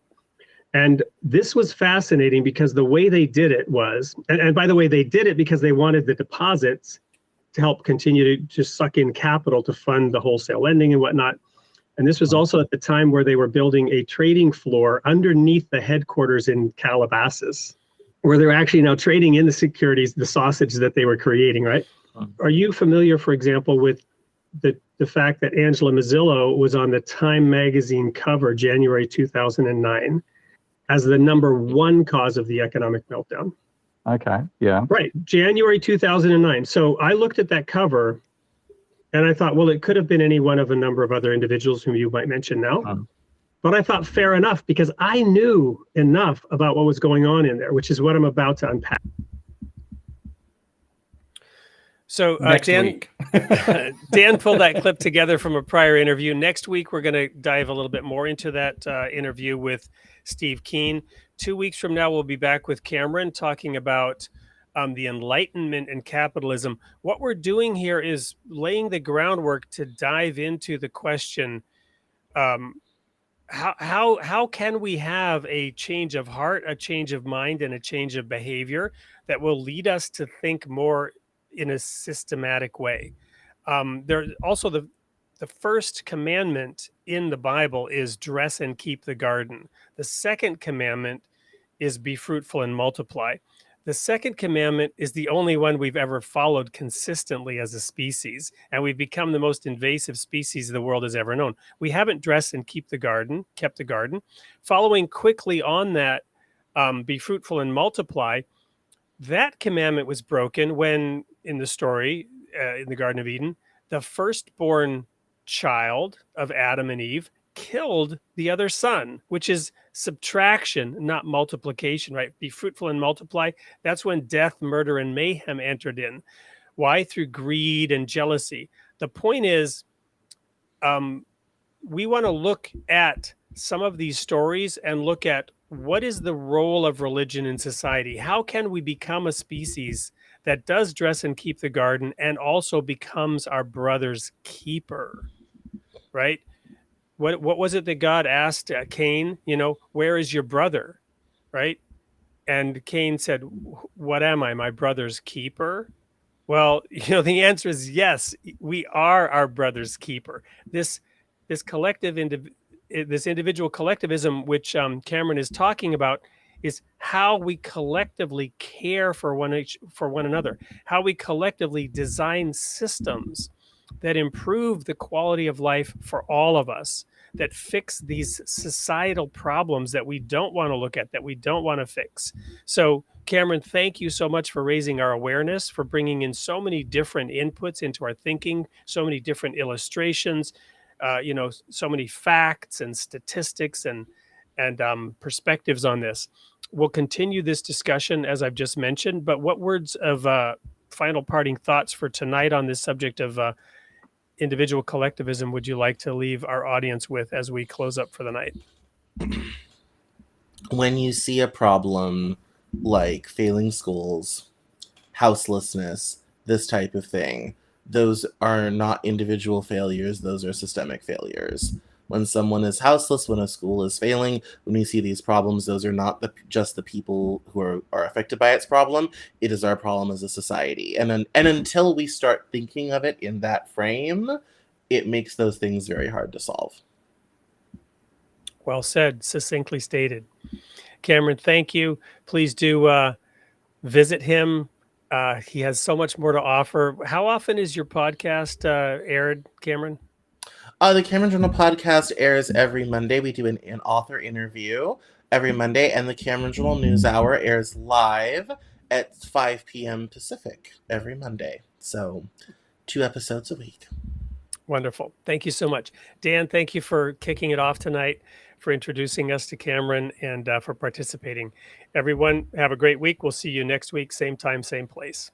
And this was fascinating because the way they did it was, and by the way, they did it because they wanted the deposits to help continue to just suck in capital to fund the wholesale lending and whatnot. And this was also at the time where they were building a trading floor underneath the headquarters in Calabasas, where they're actually now trading in the securities, the sausage that they were creating, right? Are you familiar, for example, with the fact that Angela Mazzillo was on the Time magazine cover January 2009 as the #1 cause of the economic meltdown? Okay, yeah. Right, January 2009. So I looked at that cover and I thought, well, it could have been any one of a number of other individuals whom you might mention now. But I thought fair enough because I knew enough about what was going on in there, which is what I'm about to unpack. So Next Dan, week. Dan pulled that clip together from a prior interview. Next week, we're going to dive a little bit more into that interview with Steve Keen. 2 weeks from now, we'll be back with Cameron talking about the Enlightenment and capitalism. What we're doing here is laying the groundwork to dive into the question, how can we have a change of heart, a change of mind, and a change of behavior that will lead us to think more in a systematic way? There also the first commandment in the Bible is dress and keep the garden. The second commandment is be fruitful and multiply. The second commandment is the only one we've ever followed consistently as a species, and we've become the most invasive species the world has ever known. We haven't dressed and kept the garden. Following quickly on that, be fruitful and multiply. That commandment was broken when, in the story, in the Garden of Eden, the firstborn child of Adam and Eve killed the other son, which is subtraction, not multiplication, right? Be fruitful and multiply. That's when death, murder, and mayhem entered in. Why? Through greed and jealousy. The point is, we want to look at some of these stories and look at what is the role of religion in society? How can we become a species that does dress and keep the garden and also becomes our brother's keeper, right? What was it that God asked Cain? Where is your brother, right? And Cain said, what am I, my brother's keeper? Well, the answer is yes, we are our brother's keeper. This individual collectivism, which Cameron is talking about, is how we collectively care for one another, how we collectively design systems that improve the quality of life for all of us, that fix these societal problems that we don't want to look at, that we don't want to fix. So, Cameron, thank you so much for raising our awareness, for bringing in so many different inputs into our thinking, so many different illustrations, so many facts and statistics and perspectives on this. We'll continue this discussion, as I've just mentioned, but what words of final parting thoughts for tonight on this subject of individual collectivism would you like to leave our audience with as we close up for the night? When you see a problem like failing schools, houselessness, this type of thing, those are not individual failures, those are systemic failures. When someone is houseless, when a school is failing, when we see these problems, those are not just the people who are affected by its problem. It is our problem as a society. And until we start thinking of it in that frame, it makes those things very hard to solve. Well said, succinctly stated. Cameron, thank you. Please do visit him. He has so much more to offer. How often is your podcast aired, Cameron? The Cameron Journal podcast airs every Monday. We do an author interview every Monday, and the Cameron Journal News Hour airs live at 5 p.m. Pacific every Monday. So 2 episodes a week. Wonderful. Thank you so much. Dan, thank you for kicking it off tonight, for introducing us to Cameron, and for participating. Everyone, have a great week. We'll see you next week, same time, same place.